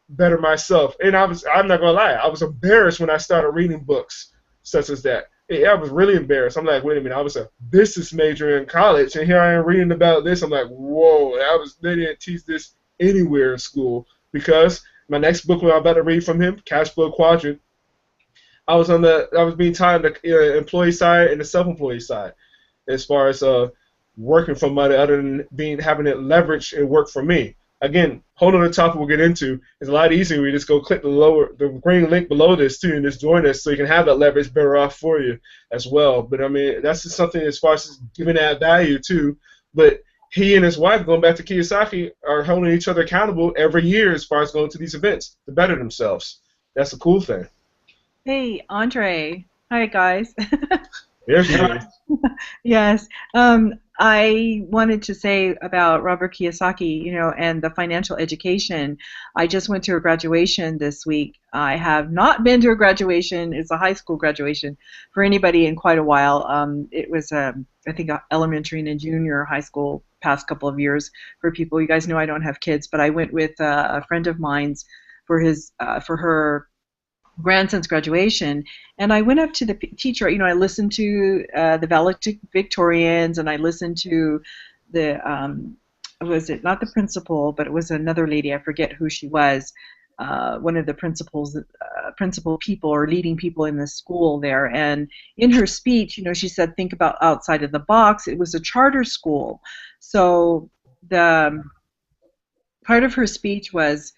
better myself. And I'm not going to lie, I was embarrassed when I started reading books such as that. Yeah, I was really embarrassed. I'm like, wait a minute, I was a business major in college, and here I am reading about this. I'm like, whoa, they didn't teach this anywhere in school, because my next book I'm about to read from him, Cash Flow Quadrant, I was being taught on the employee side and the self-employed side, as far as working for money, other than having it leverage and work for me. again, whole other topic we'll get into. It's a lot easier. We just go click the green link below this too, and just join us so you can have that leverage better off for you as well. But I mean, that's just something as far as giving that value too. But he and his wife, going back to Kiyosaki, are holding each other accountable every year as far as going to these events to better themselves. That's the cool thing. Hey, Andre. Hi, guys. There she is. Yes. I wanted to say about Robert Kiyosaki, and the financial education. I just went to a graduation this week. I have not been to a graduation. It's a high school graduation for anybody in quite a while. It was, I think, elementary and junior high school past couple of years for people. You guys know I don't have kids, but I went with a friend of mine's for her grandson's graduation, and I went up to the teacher. I listened to the valedictorians, and I listened to the was it not the principal, but it was another lady. I forget who she was. One of the principal people or leading people in the school there. And in her speech, she said, think about outside of the box. It was a charter school, so the part of her speech was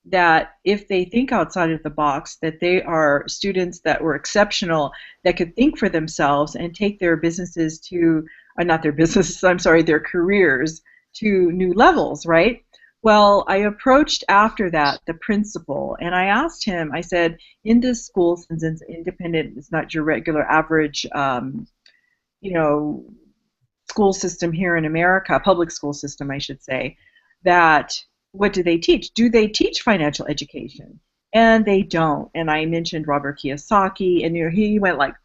that if they think outside of the box, that they are students that were exceptional, that could think for themselves and take their businesses to, not their businesses, I'm sorry, their careers to new levels, right? Well, I approached after that the principal, and I asked him, I said, in this school, since it's independent, it's not your regular average, school system here in America, public school system, I should say, that what do they teach? Do they teach financial education? And they don't. And I mentioned Robert Kiyosaki, and he went like,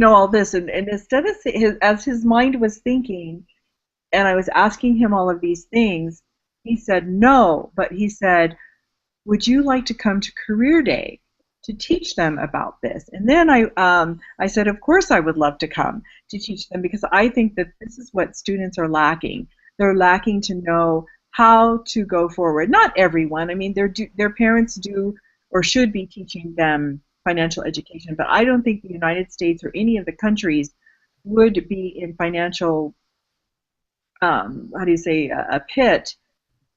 all this, and instead of as his mind was thinking, and I was asking him all of these things, he said no, but he said, would you like to come to Career Day to teach them about this? And then I said, of course I would love to come to teach them, because I think that this is what students are lacking. They're lacking to know how to go forward. Not everyone. I mean, their parents do or should be teaching them financial education, but I don't think the United States or any of the countries would be in financial, a pit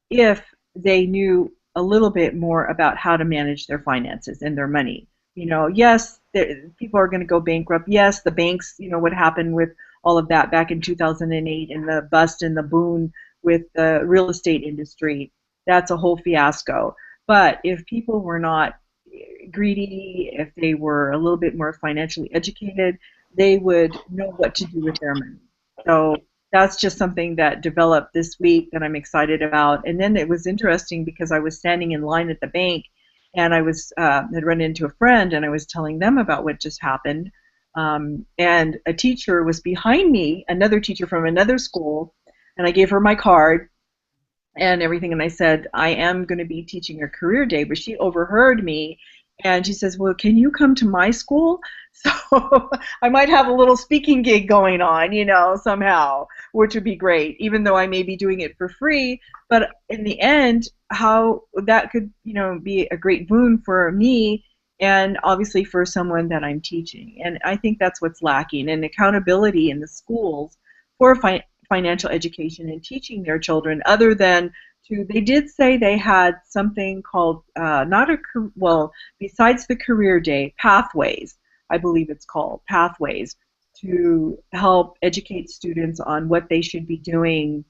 if they knew a little bit more about how to manage their finances and their money. Yes, people are going to go bankrupt. Yes, the banks, what happened with all of that back in 2008 and the bust and the boom with the real estate industry, that's a whole fiasco. But if people were not greedy, if they were a little bit more financially educated, they would know what to do with their money. So that's just something that developed this week that I'm excited about. And then it was interesting because I was standing in line at the bank, and I was had run into a friend, and I was telling them about what just happened. And a teacher was behind me, another teacher from another school, and I gave her my card and everything, and I said, I am going to be teaching a Career Day, but she overheard me, and she says, well, can you come to my school? So I might have a little speaking gig going on, somehow, which would be great, even though I may be doing it for free. But in the end, how that could, be a great boon for me and obviously for someone that I'm teaching. And I think that's what's lacking, and accountability in the schools for financial education and teaching their children, other than they did say they had something called, besides the Career Day, Pathways, I believe it's called, Pathways, to help educate students on what they should be doing,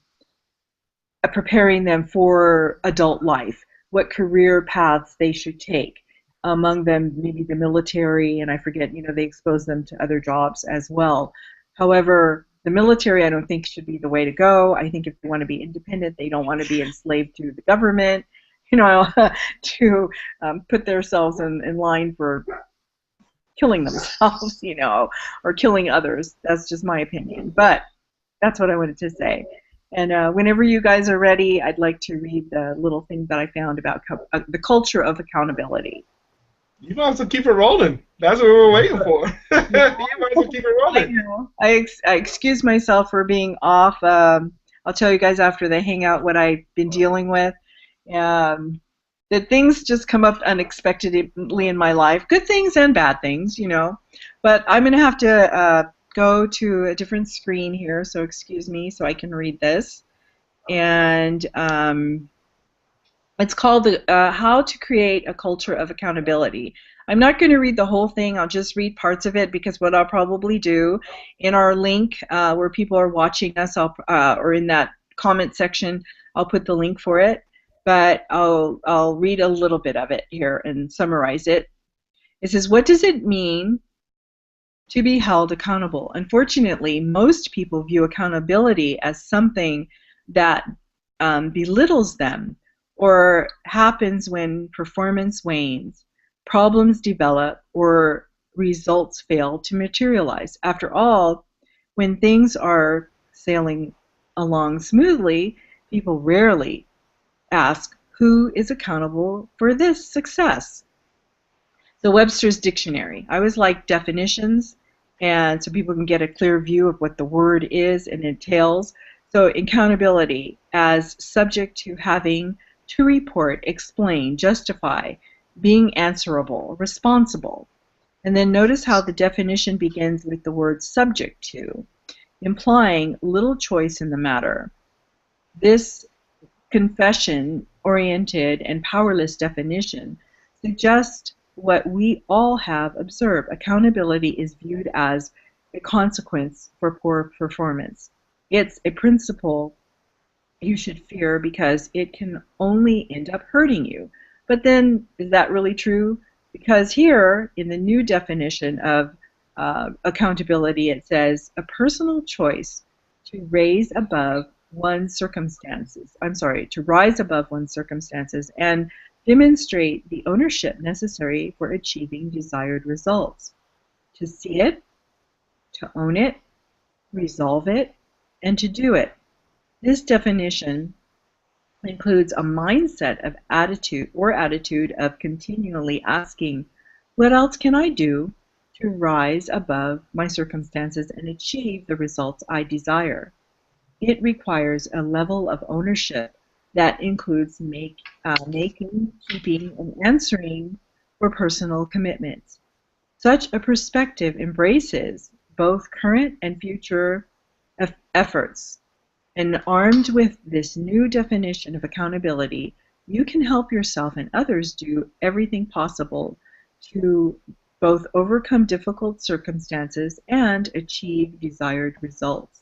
preparing them for adult life, what career paths they should take. Among them, maybe the military, and I forget, they expose them to other jobs as well. However, the military, I don't think, should be the way to go. I think if they want to be independent, they don't want to be enslaved to the government, to put themselves in line for killing themselves, or killing others. That's just my opinion. But that's what I wanted to say. And whenever you guys are ready, I'd like to read the little thing that I found about the culture of accountability. You might as well keep it rolling. That's what we're waiting for. You might as well keep it rolling. I know. I excuse myself for being off. I'll tell you guys after the hangout what I've been dealing with. That things just come up unexpectedly in my life, good things and bad things, But I'm going to have to go to a different screen here, so excuse me, so I can read this. and it's called the How to Create a Culture of Accountability. I'm not going to read the whole thing. I'll just read parts of it, because what I'll probably do in our link where people are watching us, or in that comment section, I'll put the link for it. But I'll read a little bit of it here and summarize it. It says, what does it mean to be held accountable? Unfortunately, most people view accountability as something that belittles them, or happens when performance wanes, problems develop, or results fail to materialize. After all, when things are sailing along smoothly, people rarely ask, who is accountable for this success? So Webster's Dictionary. I always like definitions, and so people can get a clear view of what the word is and entails. So accountability as subject to having to report, explain, justify, being answerable, responsible. And then notice how the definition begins with the word subject to, implying little choice in the matter. This confession-oriented and powerless definition suggests what we all have observed. Accountability is viewed as a consequence for poor performance. It's a principle you should fear because it can only end up hurting you. But then, is that really true? Because here, in the new definition of accountability, it says a personal choice to rise above one's circumstances and demonstrate the ownership necessary for achieving desired results. To see it, to own it, resolve it, and to do it. This definition includes a mindset of attitude of continually asking, what else can I do to rise above my circumstances and achieve the results I desire? It requires a level of ownership that includes making, keeping, and answering for personal commitments. Such a perspective embraces both current and future efforts. And armed with this new definition of accountability, you can help yourself and others do everything possible to both overcome difficult circumstances and achieve desired results.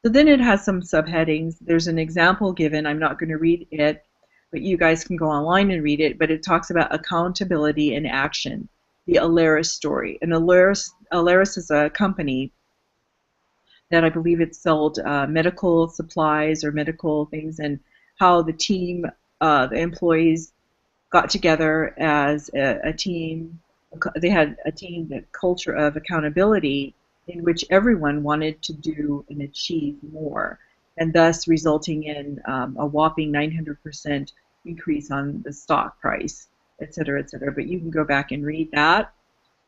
So then it has some subheadings. There's an example given. I'm not going to read it, but you guys can go online and read it. But it talks about accountability in action, the Alaris story. And Alaris is a company that I believe it sold medical supplies or medical things, and how the team, the employees got together as a team. They had a team, the culture of accountability, in which everyone wanted to do and achieve more, and thus resulting in a whopping 900% increase on the stock price, et cetera, et cetera. But you can go back and read that.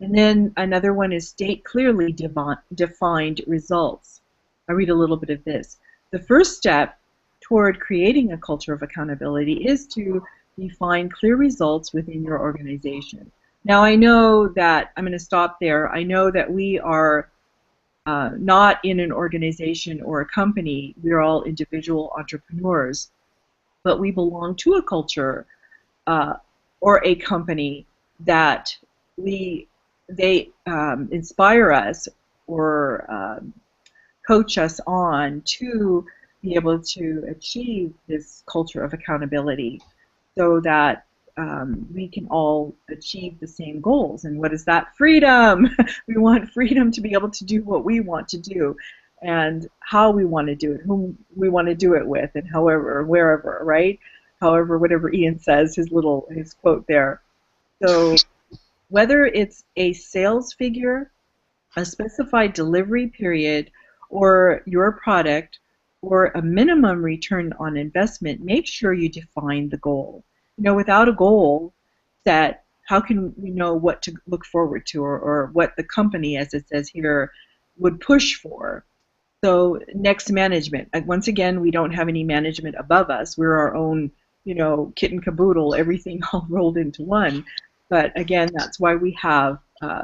And then another one is state clearly defined results. I read a little bit of this. The first step toward creating a culture of accountability is to define clear results within your organization. Now I know that, I'm going to stop there, I know that we are not in an organization or a company. We're all individual entrepreneurs, but we belong to a culture or a company that they inspire us or coach us on to be able to achieve this culture of accountability, so that we can all achieve the same goals. And what is that? Freedom! We want freedom to be able to do what we want to do, and how we want to do it, whom we want to do it with, and however, wherever, right? However, whatever Ian says, his quote there. So whether it's a sales figure, a specified delivery period, or your product, or a minimum return on investment, make sure you define the goal. You know, without a goal set, how can we know what to look forward to, or what the company, as it says here, would push for? So next, management. Once again, we don't have any management above us. We're our own, you know, kit and caboodle, everything all rolled into one. But again, that's why we have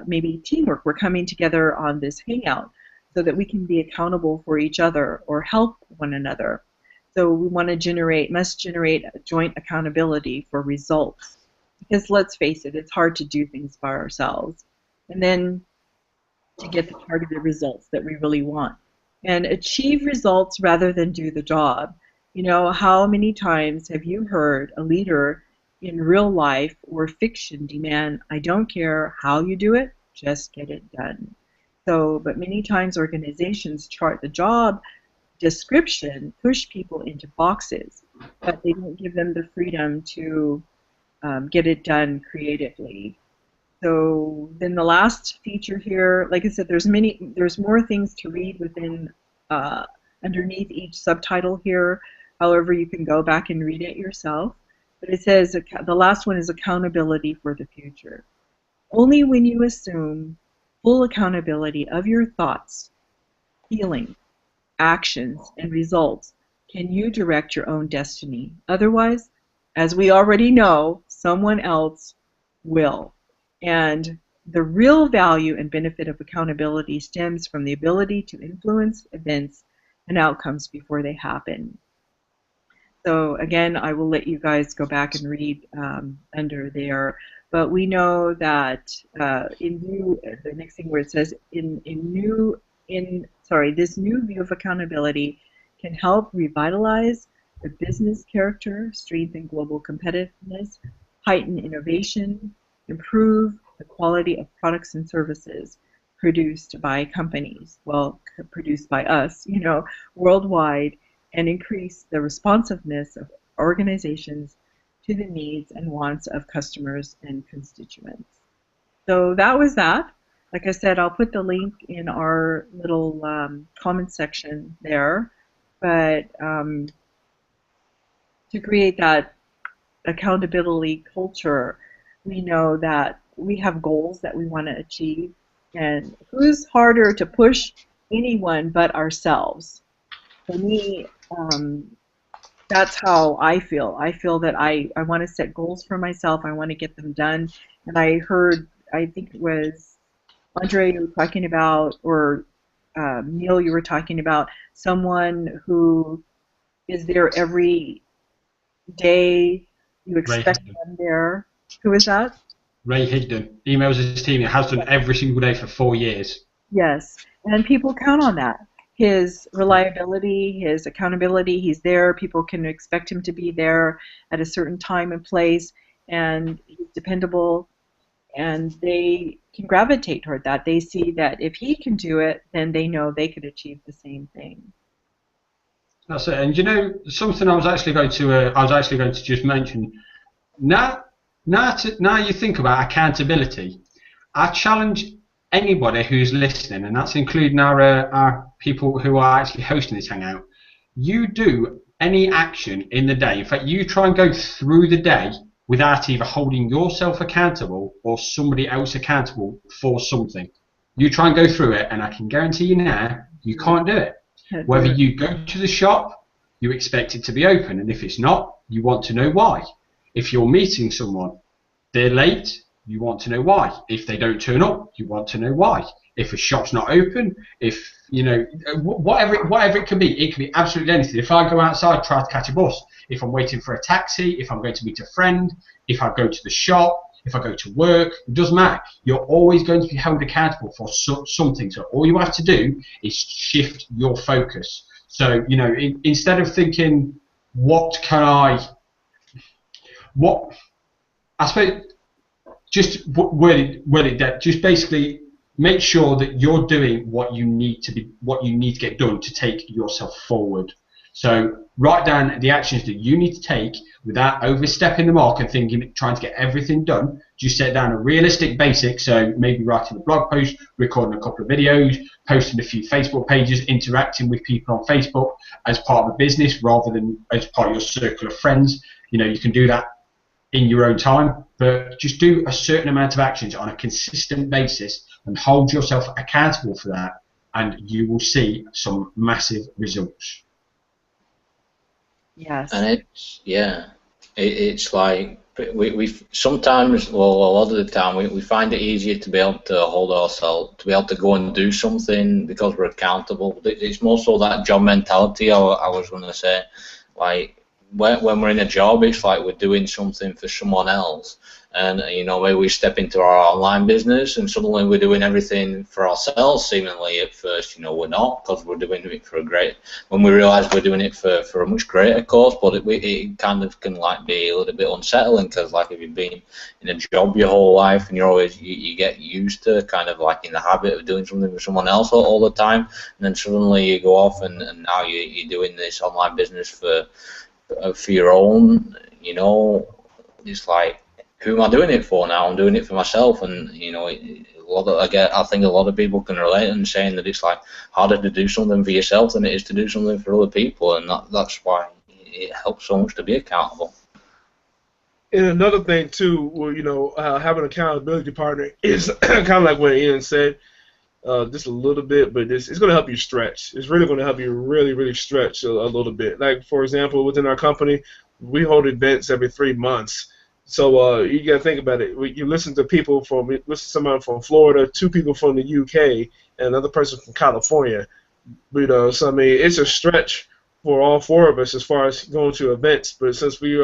maybe teamwork. We're coming together on this hangout so that we can be accountable for each other or help one another. So we want to must generate a joint accountability for results. Because let's face it, it's hard to do things by ourselves. And then to get the targeted results that we really want. And achieve results rather than do the job. You know, how many times have you heard a leader in real life or fiction demand, I don't care how you do it, just get it done. So, but many times organizations chart the job description, push people into boxes, but they don't give them the freedom to get it done creatively. So then the last feature here, like I said, there's more things to read within underneath each subtitle here. However, you can go back and read it yourself. But it says the last one is accountability for the future. Only when you assume full accountability of your thoughts, feelings, actions, and results can you direct your own destiny. Otherwise, as we already know, someone else will. And the real value and benefit of accountability stems from the ability to influence events and outcomes before they happen. So again, I will let you guys go back and read under there. But we know that the next thing where it says this new view of accountability can help revitalize the business character, strengthen global competitiveness, heighten innovation, improve the quality of products and services produced by companies, well, produced by us, you know, worldwide, and increase the responsiveness of organizations to the needs and wants of customers and constituents. So that was that. Like I said, I'll put the link in our little comment section there. But to create that accountability culture, we know that we have goals that we want to achieve. And who's harder to push anyone but ourselves? For me, that's how I feel. I feel that I want to set goals for myself. I want to get them done. And I heard, I think it was Andre you were talking about, or Neil, you were talking about someone who is there every day. You expect them there. Who is that? Ray Higdon emails his team. He has done every single day for 4 years. Yes, and people count on that. His reliability, his accountability, he's there. People can expect him to be there at a certain time and place, and he's dependable, and they can gravitate toward that. They see that if he can do it, then they know they could achieve the same thing. That's it. And you know, something I was actually going to just mention. Now you think about accountability. I challenge anybody who's listening, and that's including our people who are actually hosting this hangout. You do any action in the day. In fact, you try and go through the day without either holding yourself accountable or somebody else accountable for something. You try and go through it, and I can guarantee you now, you can't do it. Whether you go to the shop, you expect it to be open, and if it's not, you want to know why. If you're meeting someone, they're late, you want to know why. If they don't turn up, you want to know why. If a shop's not open, if, you know, whatever it can be absolutely anything. If I go outside, try to catch a bus, if I'm waiting for a taxi, if I'm going to meet a friend, if I go to the shop, if I go to work, it doesn't matter. You're always going to be held accountable for something. So all you have to do is shift your focus. So, you know, instead of thinking, I suppose, just word it down. Just basically make sure that you're doing what you need to get done to take yourself forward. So write down the actions that you need to take without overstepping the mark and trying to get everything done. Just set down a realistic basic. So maybe writing a blog post, recording a couple of videos, posting a few Facebook pages, interacting with people on Facebook as part of a business rather than as part of your circle of friends. You know, you can do that in your own time, but just do a certain amount of actions on a consistent basis and hold yourself accountable for that, and you will see some massive results. Yes. And it's like we sometimes, well, a lot of the time, we find it easier to be able to hold ourselves, to be able to go and do something because we're accountable. It's more so that job mentality I was going to say. like when we're in a job, it's like we're doing something for someone else. And maybe we step into our online business, and suddenly we're doing everything for ourselves. Seemingly, at first, we're not, because we're doing it for a great. When we realise we're doing it for a much greater cause, but it kind of can like be a little bit unsettling, because like if you've been in a job your whole life and you're always you get used to kind of like in the habit of doing something for someone else all the time, and then suddenly you go off and now you're doing this online business for your own. It's like, who am I doing it for now? I'm doing it for myself, and I think a lot of people can relate in saying that it's like harder to do something for yourself than it is to do something for other people, and that's why it helps so much to be accountable. And another thing too, having an accountability partner is kind of like what Ian said, just a little bit, but it's going to help you stretch. It's really going to help you really stretch a little bit. Like, for example, within our company, we hold events every 3 months. So you got to think about it. You listen to someone from Florida, 2 people from the UK, and another person from California. So I mean, it's a stretch for all 4 of us as far as going to events. But since we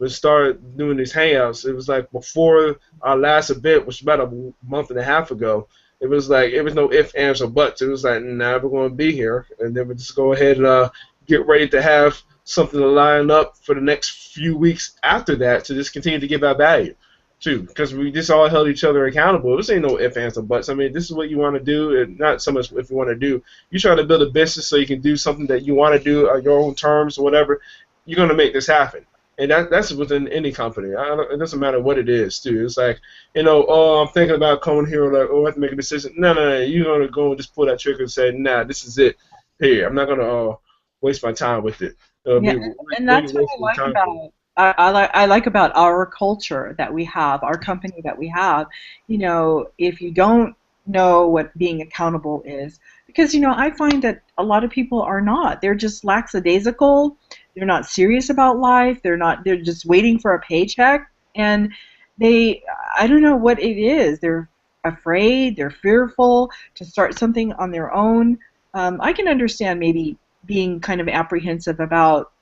started doing these hangouts, it was like before our last event, which was about a month and a half ago. It was like, it was no ifs, ands, or buts. It was like, nah, we're going to be here, and then we just go ahead and get ready to have something to line up for the next few weeks after that to just continue to give our value, too, because we just all held each other accountable. This ain't no ifs, ands, or buts. I mean, this is what you want to do, and not so much if you want to do. You try to build a business so you can do something that you want to do on your own terms or whatever. You're going to make this happen. And that's within any company. It doesn't matter what it is, too. It's like, I'm thinking about coming here, like, I have to make a decision. No. You're going to go and just pull that trigger and say, nah, this is it. Here, I'm not going to waste my time with it. And that's what I like about I like about our culture that we have, our company that we have. If you don't know what being accountable is, because I find that a lot of people are not. They're just lackadaisical. They're not serious about life. They're just waiting for a paycheck, and I don't know what it is. They're afraid, they're fearful to start something on their own. I can understand maybe being kind of apprehensive about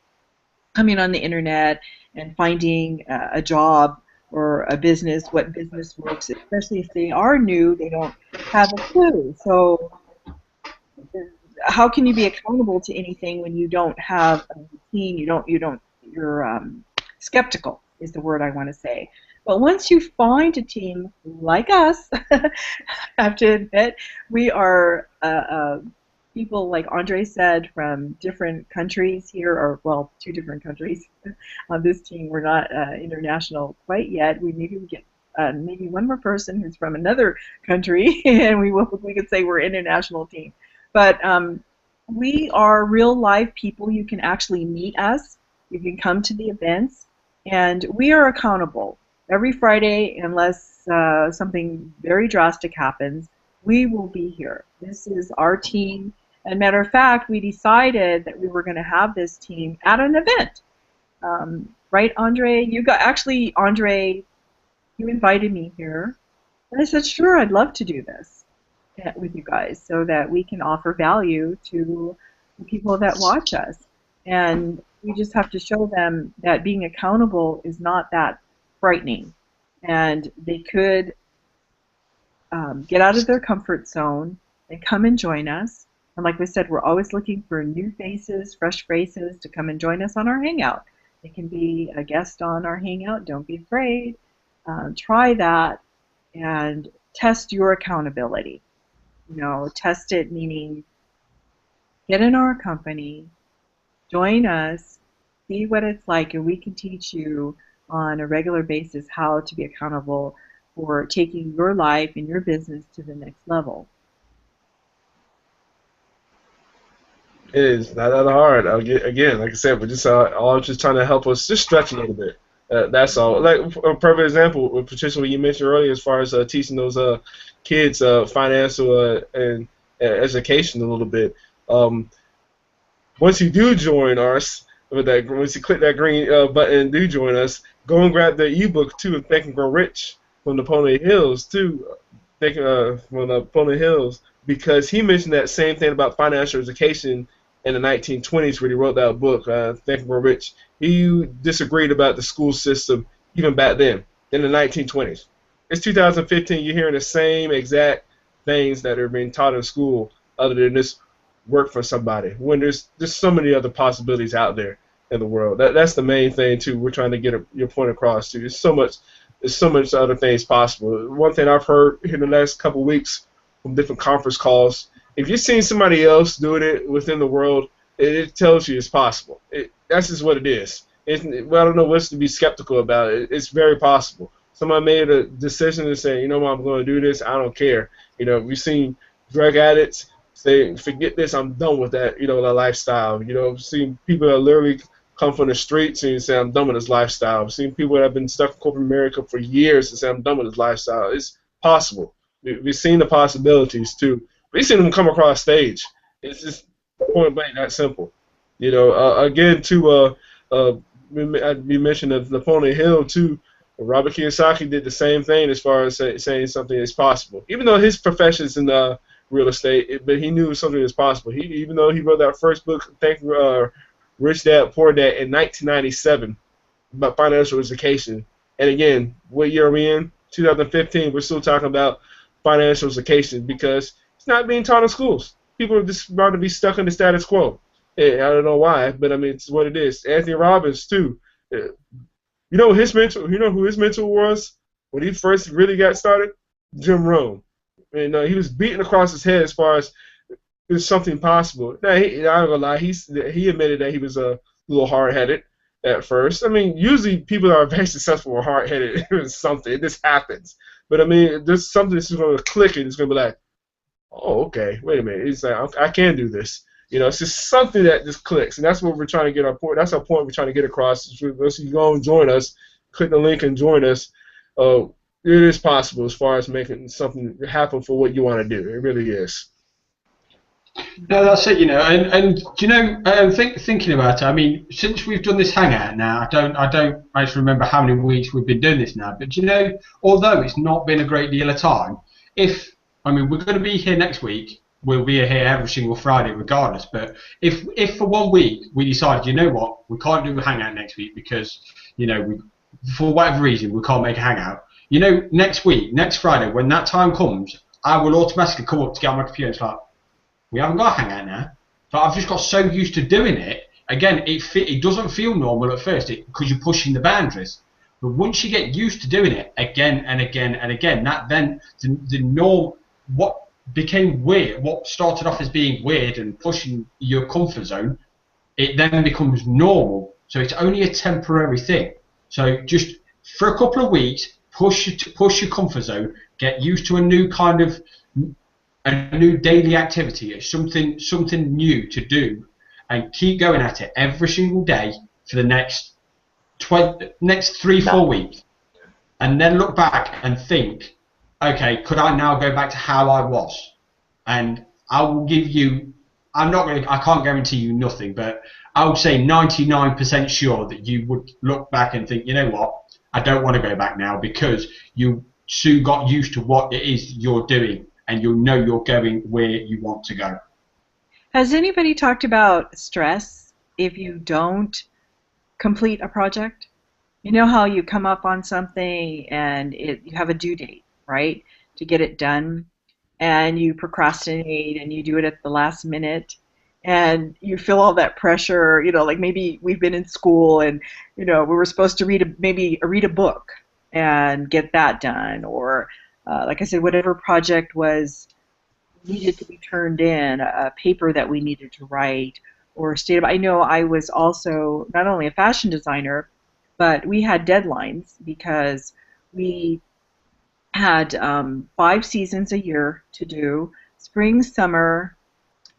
coming on the internet and finding a job or a business, what business works, especially if they are new, they don't have a clue. So how can you be accountable to anything when you don't have a routine? You're skeptical is the word I want to say. But once you find a team like us, I have to admit, we are people, like Andre said, from different countries here, or, well, 2 different countries on this team. We're not international quite yet. We get maybe one more person who's from another country, and we could say we're an international team. But we are real-life people. You can actually meet us. You can come to the events, and we are accountable. Every Friday, unless something very drastic happens, we will be here. This is our team. And matter of fact, we decided that we were going to have this team at an event. Right, Andre? Andre, you invited me here. And I said, sure, I'd love to do this with you guys so that we can offer value to the people that watch us. And we just have to show them that being accountable is not that frightening. And they could get out of their comfort zone and come and join us. And like we said, we're always looking for new faces, fresh faces to come and join us on our Hangout. They can be a guest on our Hangout. Don't be afraid. Try that and test your accountability. Test it, meaning get in our company, join us, see what it's like, and we can teach you on a regular basis how to be accountable for taking your life and your business to the next level. It is not that hard. Again, like I said, we're just all just trying to help us just stretch a little bit. That's all. Like a perfect example, Patricia, what you mentioned earlier, as far as teaching those kids financial and education a little bit. Once you do join us, once you click that green button and do join us, go and grab the ebook too of Think and Grow Rich from Napoleon Hills too. From Napoleon Hills, because he mentioned that same thing about financial education in the 1920s when he wrote that book, Think and Grow Rich. He disagreed about the school system even back then, in the 1920s. It's 2015. You're hearing the same exact things that are being taught in school, other than this work for somebody. When there's so many other possibilities out there in the world. That's the main thing too. We're trying to get your point across too. There's so much other things possible. One thing I've heard in the last couple of weeks from different conference calls, if you've seen somebody else doing it within the world, it tells you it's possible. That's just what it is. Well, I don't know what's to be skeptical about it. It's very possible. Somebody made a decision to say, you know what, I'm going to do this. I don't care. You know, we've seen drug addicts say, forget this, I'm done with that, you know, that lifestyle. You know, I've seen people that literally come from the streets and say, I'm done with this lifestyle. I've seen people that have been stuck in corporate America for years and say, I'm done with this lifestyle. It's possible. We've seen the possibilities too. We've seen them come across stage. It's just point blank that simple. You know, again, too, we mentioned of Napoleon Hill too. Robert Kiyosaki did the same thing as far as saying something is possible. Even though his profession is in real estate, but he knew something was possible. Even though he wrote that first book, Rich Dad Poor Dad, in 1997 about financial education. And again, what year are we in? 2015. We're still talking about financial education because it's not being taught in schools. People are just about to be stuck in the status quo. I don't know why, but I mean it's what it is. Anthony Robbins too. You know his mentor. You know who his mentor was when he first really got started? Jim Rohn. And he was beaten across his head as far as there's something possible. Now, I'm not gonna lie. He admitted that he was a little hard-headed at first. I mean, usually people that are very successful are hard-headed. It's something. It just happens. But I mean, there's something that's going to click and it's going to be like, oh, okay, wait a minute. It's like I can do this. You know, it's just something that just clicks, and that's what we're trying to get our point. That's our point we're trying to get across. If you go and join us, click the link and join us. It is possible as far as making something happen for what you want to do. It really is. No, that's it. You know, and you know, thinking about it. I mean, since we've done this hangout now, I don't actually remember how many weeks we've been doing this now. But you know, although it's not been a great deal of time, we're going to be here next week. We'll be here every single Friday regardless, but if for 1 week we decide, you know what, we can't do a hangout next week because, you know, for whatever reason we can't make a hangout, you know, next week, next Friday, when that time comes, I will automatically come up to get on my computer and it's like, we haven't got a hangout now. But I've just got so used to doing it, again, it doesn't feel normal at first because you're pushing the boundaries. But once you get used to doing it again and again and again, that then the norm, what became weird, what started off as being weird and pushing your comfort zone, it then becomes normal. So it's only a temporary thing. So just for a couple of weeks, push your comfort zone, get used to a new daily activity, it's something new to do, and keep going at it every single day for the next 3-4 weeks, and then look back and think, okay, could I now go back to how I was? And I will give you, I can't guarantee you nothing, but I would say 99% sure that you would look back and think, you know what, I don't want to go back now because you soon got used to what it is you're doing and you'll know you're going where you want to go. Has anybody talked about stress if you don't complete a project? You know how you come up on something and you have a due date, right, to get it done, and you procrastinate and you do it at the last minute, and you feel all that pressure, you know, like maybe we've been in school and, you know, we were supposed to read a book and get that done, or like I said, whatever project was needed to be turned in, a paper that we needed to write, or I know I was also not only a fashion designer, but we had deadlines because we had 5 seasons a year to do: spring, summer,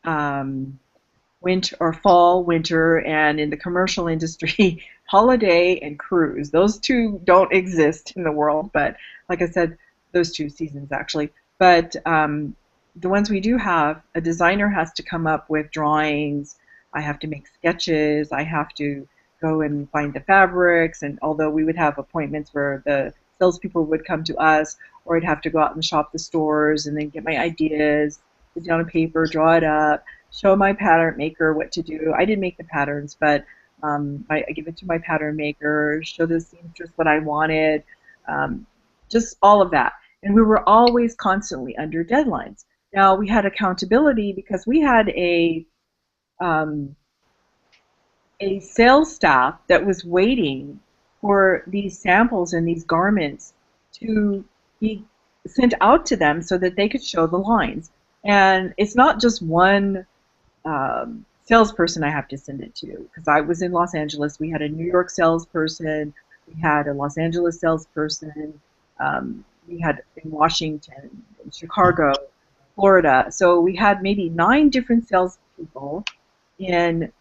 winter, or fall, winter, and in the commercial industry, holiday and cruise. Those 2 don't exist in the world, but like I said, those 2 seasons actually. But the ones we do have, a designer has to come up with drawings. I have to make sketches. I have to go and find the fabrics, and although we would have appointments where the salespeople would come to us, or I'd have to go out and shop the stores and then get my ideas, put down on paper, draw it up, show my pattern maker what to do. I didn't make the patterns, but I give it to my pattern maker, show the seamstress what I wanted, just all of that. And we were always constantly under deadlines. Now we had accountability because we had um, a sales staff that was waiting for these samples and these garments to be sent out to them so that they could show the lines. And it's not just one salesperson I have to send it to, because I was in Los Angeles. We had a New York salesperson, we had a Los Angeles salesperson, we had in Washington, in Chicago, Florida. So we had maybe 9 different salespeople in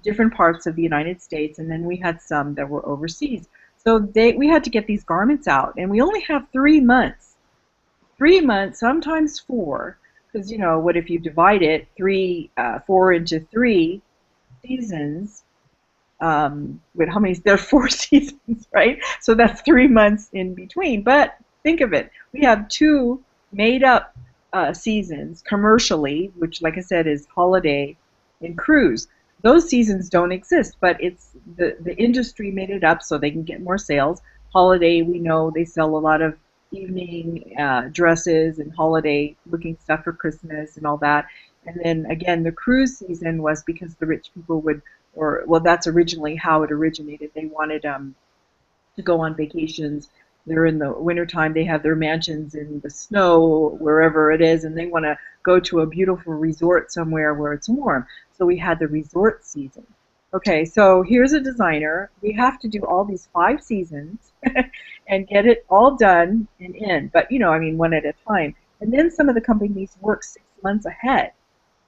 different parts of the United States, and then we had some that were overseas. So we had to get these garments out, and we only have 3 months. 3 months, sometimes 4, because you know what if you divide it 4 into 3 seasons? With how many? There are 4 seasons, right? So that's 3 months in between. But think of it: we have 2 made-up seasons commercially, which, like I said, is holiday and cruise. Those seasons don't exist, but it's the industry made it up so they can get more sales. Holiday, we know they sell a lot of evening dresses and holiday looking stuff for Christmas and all that. And then again, the cruise season was because the rich people would, well, that's originally how it originated. They wanted to go on vacations. They're in the wintertime, they have their mansions in the snow, wherever it is, and they want to go to a beautiful resort somewhere where it's warm. So we had the resort season. Okay, so here's a designer. We have to do all these 5 seasons and get it all done and in. But, you know, I mean, one at a time. And then some of the companies work 6 months ahead.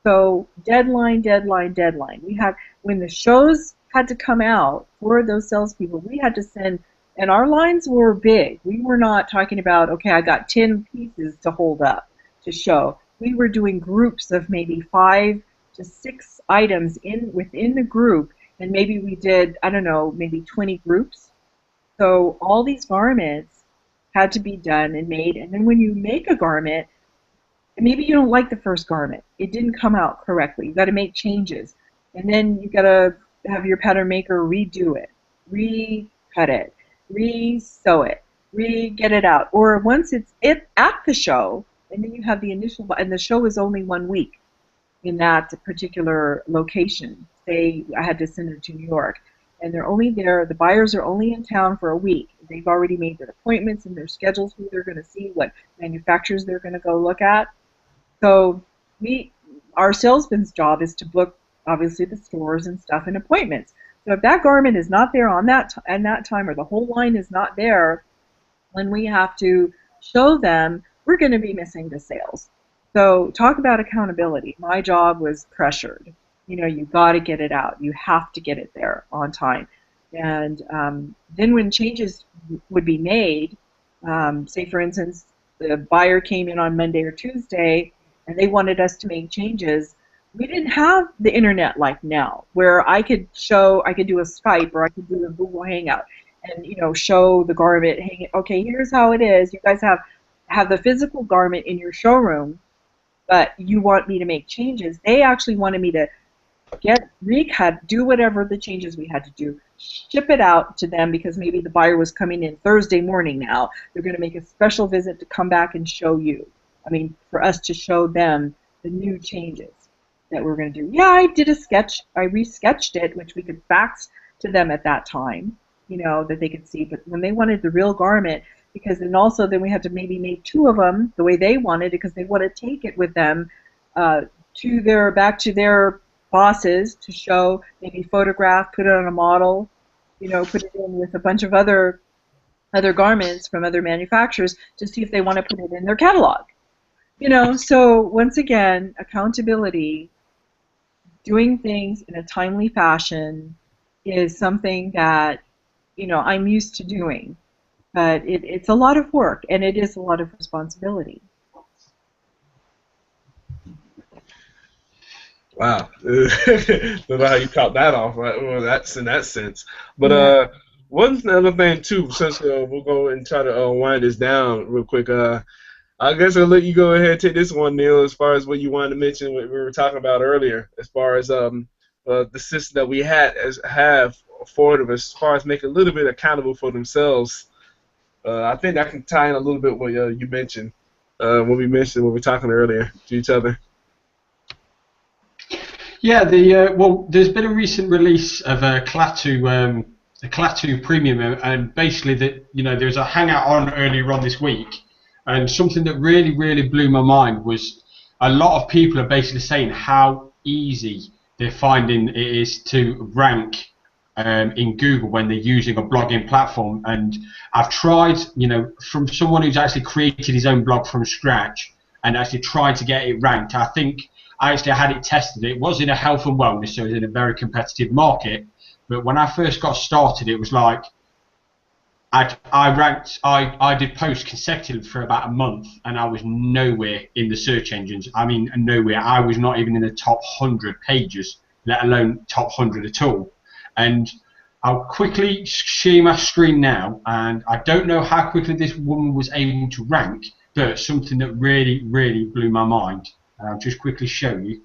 So deadline, deadline, deadline. We had, when the shows had to come out for those salespeople, we had to send, and our lines were big. We were not talking about, okay, I got 10 pieces to hold up to show. We were doing groups of maybe 5 to 6 items within the group, and maybe we did, I don't know, maybe 20 groups. So all these garments had to be done and made, and then when you make a garment, maybe you don't like the first garment. It didn't come out correctly. You got to make changes, and then you got to have your pattern maker redo it, recut it, re-sew it, re-get it out. Or once it's at the show, and then you have the initial, and the show is only 1 week in that particular location. Say I had to send it to New York, and they're only there, the buyers are only in town for a week. They've already made their appointments and their schedules, who they're going to see, what manufacturers they're going to go look at. So our salesman's job is to book, obviously, the stores and stuff and appointments. So if that garment is not there on that time, or the whole line is not there when we have to show them, we're going to be missing the sales. So talk about accountability. My job was pressured. You know, you got to get it out. You have to get it there on time. And then when changes would be made, say for instance, the buyer came in on Monday or Tuesday, and they wanted us to make changes. We didn't have the internet like now, where I could do a Skype, or I could do a Google Hangout, and you know, show the garment. Okay, here's how it is. You guys have the physical garment in your showroom, but you want me to make changes. They actually wanted me to recut, do whatever the changes we had to do, ship it out to them, because maybe the buyer was coming in Thursday morning now. They're going to make a special visit to come back and show you. I mean, for us to show them the new changes that we're going to do. Yeah, I did a sketch. I resketched it, which we could fax to them at that time, you know, that they could see. But when they wanted the real garment, because then also then we had to maybe make 2 of them the way they wanted, because they want to take it with them back to their bosses to show, maybe photograph, put it on a model, you know, put it in with a bunch of other garments from other manufacturers to see if they want to put it in their catalog. You know, so once again, accountability, doing things in a timely fashion is something that, you know, I'm used to doing. But it's a lot of work, and it is a lot of responsibility. Wow. Don't know how you caught that off. Right? Well, that's in that sense. But one other thing, too, since we'll go and try to wind this down real quick. I guess I'll let you go ahead and take this one, Neil, as far as what you wanted to mention, what we were talking about earlier, as far as the system that we have afforded as far as making a little bit accountable for themselves. I think that can tie in a little bit what you mentioned when we were talking earlier to each other. Yeah, well, there's been a recent release of a Klaatu Premium, and basically there's a hangout on earlier on this week, and something that really blew my mind was a lot of people are basically saying how easy they're finding it is to rank in Google when they're using a blogging platform. And I've tried, from someone who's actually created his own blog from scratch and actually tried to get it ranked. I think I actually had it tested. It was in a health and wellness, so it was in a very competitive market. But when I first got started, it was like I did posts consecutively for about a month, and I was nowhere in the search engines. I mean, nowhere. I was not even in the top 100 pages, let alone top 100 at all. And I'll quickly share my screen now, and I don't know how quickly this woman was able to rank, but something that really blew my mind. And I'll just quickly show you.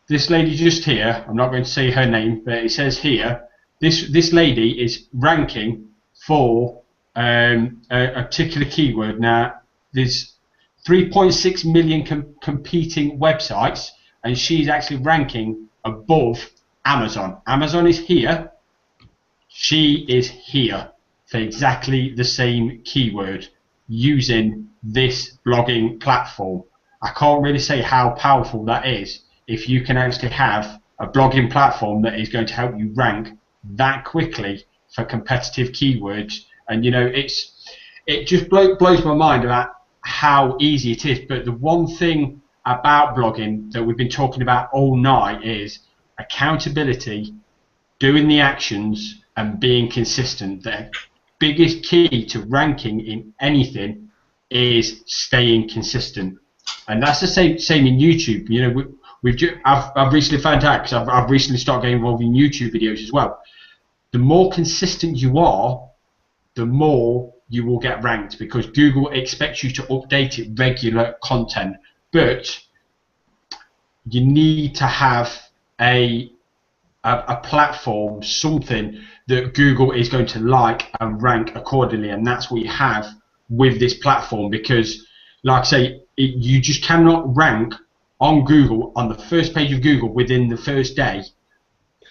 This lady just here, I'm not going to say her name, but it says here, this lady is ranking for a particular keyword. Now, there's 3.6 million competing websites, and she's actually ranking above Amazon. Amazon is here. She is here for exactly the same keyword using this blogging platform. I can't really say how powerful that is if you can actually have a blogging platform that is going to help you rank that quickly for competitive keywords. And it just blows my mind about how easy it is. But the one thing about blogging that we've been talking about all night is accountability, doing the actions, and being consistent. The biggest key to ranking in anything is staying consistent, and that's the same in YouTube. I've recently found out, because I've recently started getting involved in YouTube videos as well. The more consistent you are, the more you will get ranked, because Google expects you to update it regular content. But you need to have a platform, something that Google is going to like and rank accordingly, and that's what you have with this platform. Because, like I say, you just cannot rank on Google, on the first page of Google within the first day,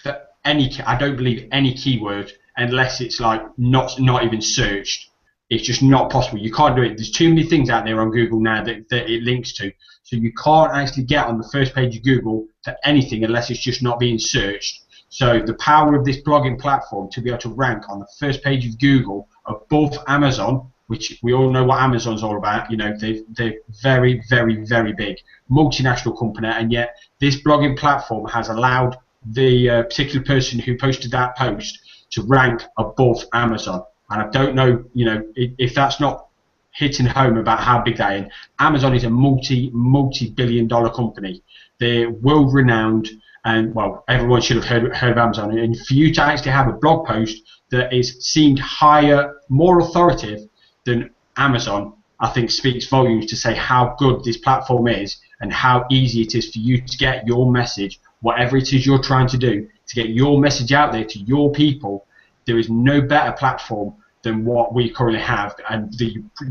for I don't believe any keyword, unless it's like not even searched. It's just not possible. You can't do it. There's too many things out there on Google now that it links to. So you can't actually get on the first page of Google for anything unless it's just not being searched. So the power of this blogging platform to be able to rank on the first page of Google above Amazon, which we all know what Amazon's all about. They're very big, multinational company, and yet this blogging platform has allowed the particular person who posted that post to rank above Amazon. And I don't know, if that's not hitting home about how big that is. Amazon is a multi-billion-dollar company. They're world-renowned, and well, everyone should have heard of Amazon. And for you to actually have a blog post that is seemed higher, more authoritative than Amazon, I think speaks volumes to say how good this platform is and how easy it is for you to get your message, whatever it is you're trying to do, to get your message out there to your people. There is no better platform than what we currently have, and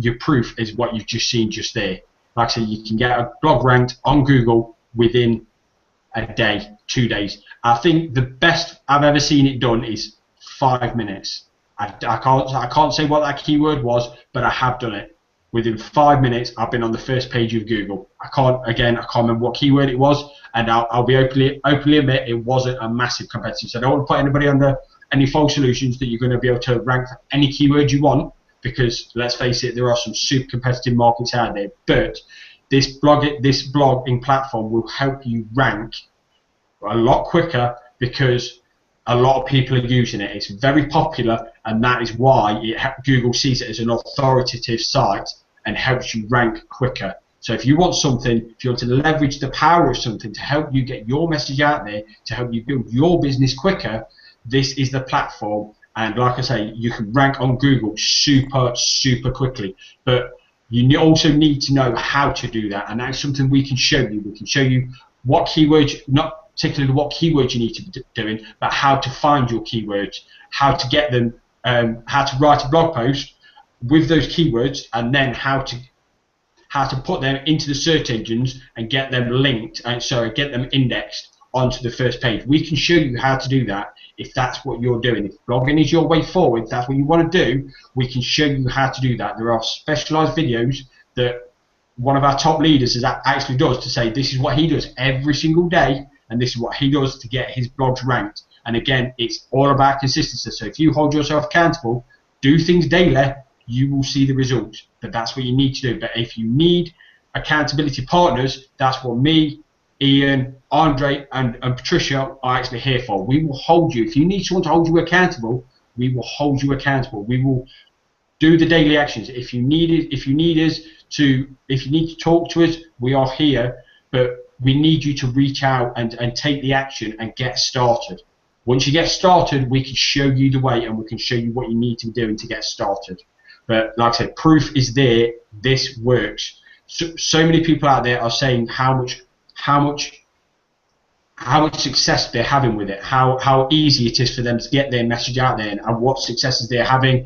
your proof is what you've just seen just there. Like I said, you can get a blog ranked on Google within a day, 2 days. I think the best I've ever seen it done is 5 minutes. I can't say what that keyword was, but I have done it. Within 5 minutes, I've been on the first page of Google. I can't remember what keyword it was, and I'll be openly admit it wasn't a massive competitor. So I don't want to put anybody under any false illusions that you're going to be able to rank any keyword you want, because let's face it, there are some super competitive markets out there. But this blogging platform will help you rank a lot quicker, because a lot of people are using it. It's very popular, and that is why Google sees it as an authoritative site and helps you rank quicker. So if you want something, if you want to leverage the power of something to help you get your message out there, to help you build your business quicker, this is the platform, and like I say, you can rank on Google super quickly. But you also need to know how to do that, and that's something we can show you. We can show you what keywords, not particularly what keywords you need to be doing, but how to find your keywords, how to get them, how to write a blog post with those keywords, and then how to put them into the search engines and get them linked, and so get them indexed onto the first page. We can show you how to do that if that's what you're doing. If blogging is your way forward, if that's what you want to do, we can show you how to do that. There are specialized videos that one of our top leaders actually does to say this is what he does every single day, and this is what he does to get his blogs ranked. And again, it's all about consistency. So if you hold yourself accountable, do things daily, you will see the results. But that's what you need to do. But if you need accountability partners, that's what me, Ian, Andre, and Patricia are actually here for. We will hold you. If you need someone to hold you accountable, we will hold you accountable. We will do the daily actions. If you need to talk to us, we are here. But we need you to reach out and take the action and get started. Once you get started, we can show you the way, and we can show you what you need to be doing to get started. But like I said, proof is there. This works. So many people out there are saying how much success they're having with it, how easy it is for them to get their message out there, and what successes they're having,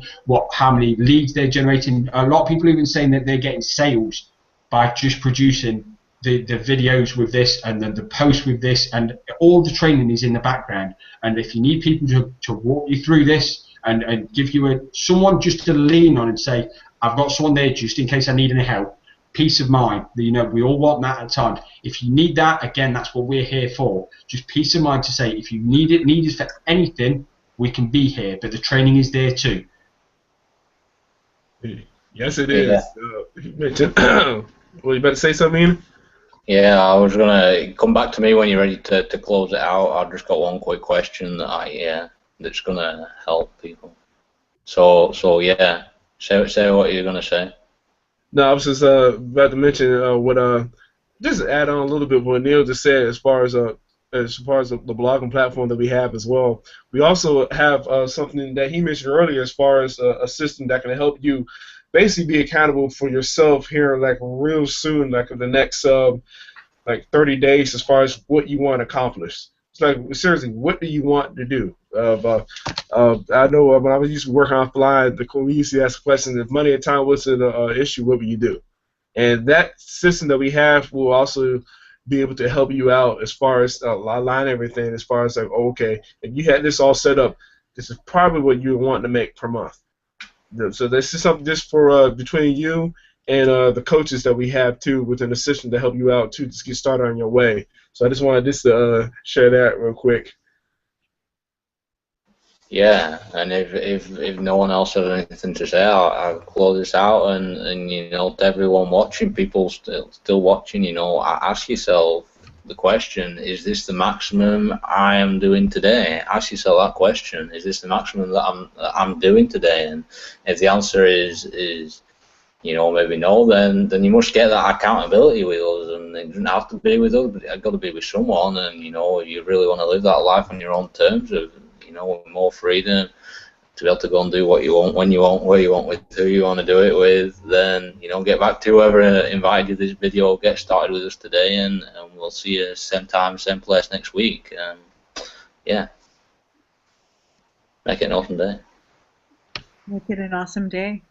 how many leads they're generating. A lot of people even saying that they're getting sales by just producing the videos with this, and then the posts with this, and all the training is in the background. And if you need people to walk you through this and give you someone just to lean on and say, I've got someone there just in case I need any help, peace of mind. You know, we all want that at times. If you need that, again, that's what we're here for. Just peace of mind to say, if you need us for anything, we can be here. But the training is there too. Yes, it is. You mentioned, well, you better say something, Ian? Yeah, I was gonna come back to me when you're ready to close it out. I've just got one quick question that that's gonna help people. So yeah, say what you're gonna say. No, I was just about to mention just add on a little bit what Neil just said as far as the blogging platform that we have as well. We also have something that he mentioned earlier as far as a system that can help you basically be accountable for yourself here like real soon, like in the next 30 days, as far as what you want accomplished. It's like, seriously, what do you want to do? I know when I was used to working offline, we used to ask questions, if money and time wasn't an issue, what would you do? And that system that we have will also be able to help you out as far as align everything, as far as like, okay, if you had this all set up, this is probably what you're wanting to make per month. So this is something just for between you and the coaches that we have too within the system to help you out too, to get started on your way. So I just wanted to share that real quick. Yeah, and if no one else has anything to say, I'll close this out. And you know, to everyone watching, people still watching, you know, ask yourself the question: is this the maximum I am doing today? Ask yourself that question: is this the maximum that I'm doing today? And if the answer is you know, maybe no, then you must get that accountability with us, and it doesn't have to be with us, but it's got to be with someone. And you know, if you really want to live that life on your own terms, of you know, with more freedom to be able to go and do what you want, when you want, where you want, with who you want to do it with, then you know, get back to whoever invited you to this video, get started with us today, and we'll see you same time, same place next week. And yeah, make it an awesome day. Make it an awesome day.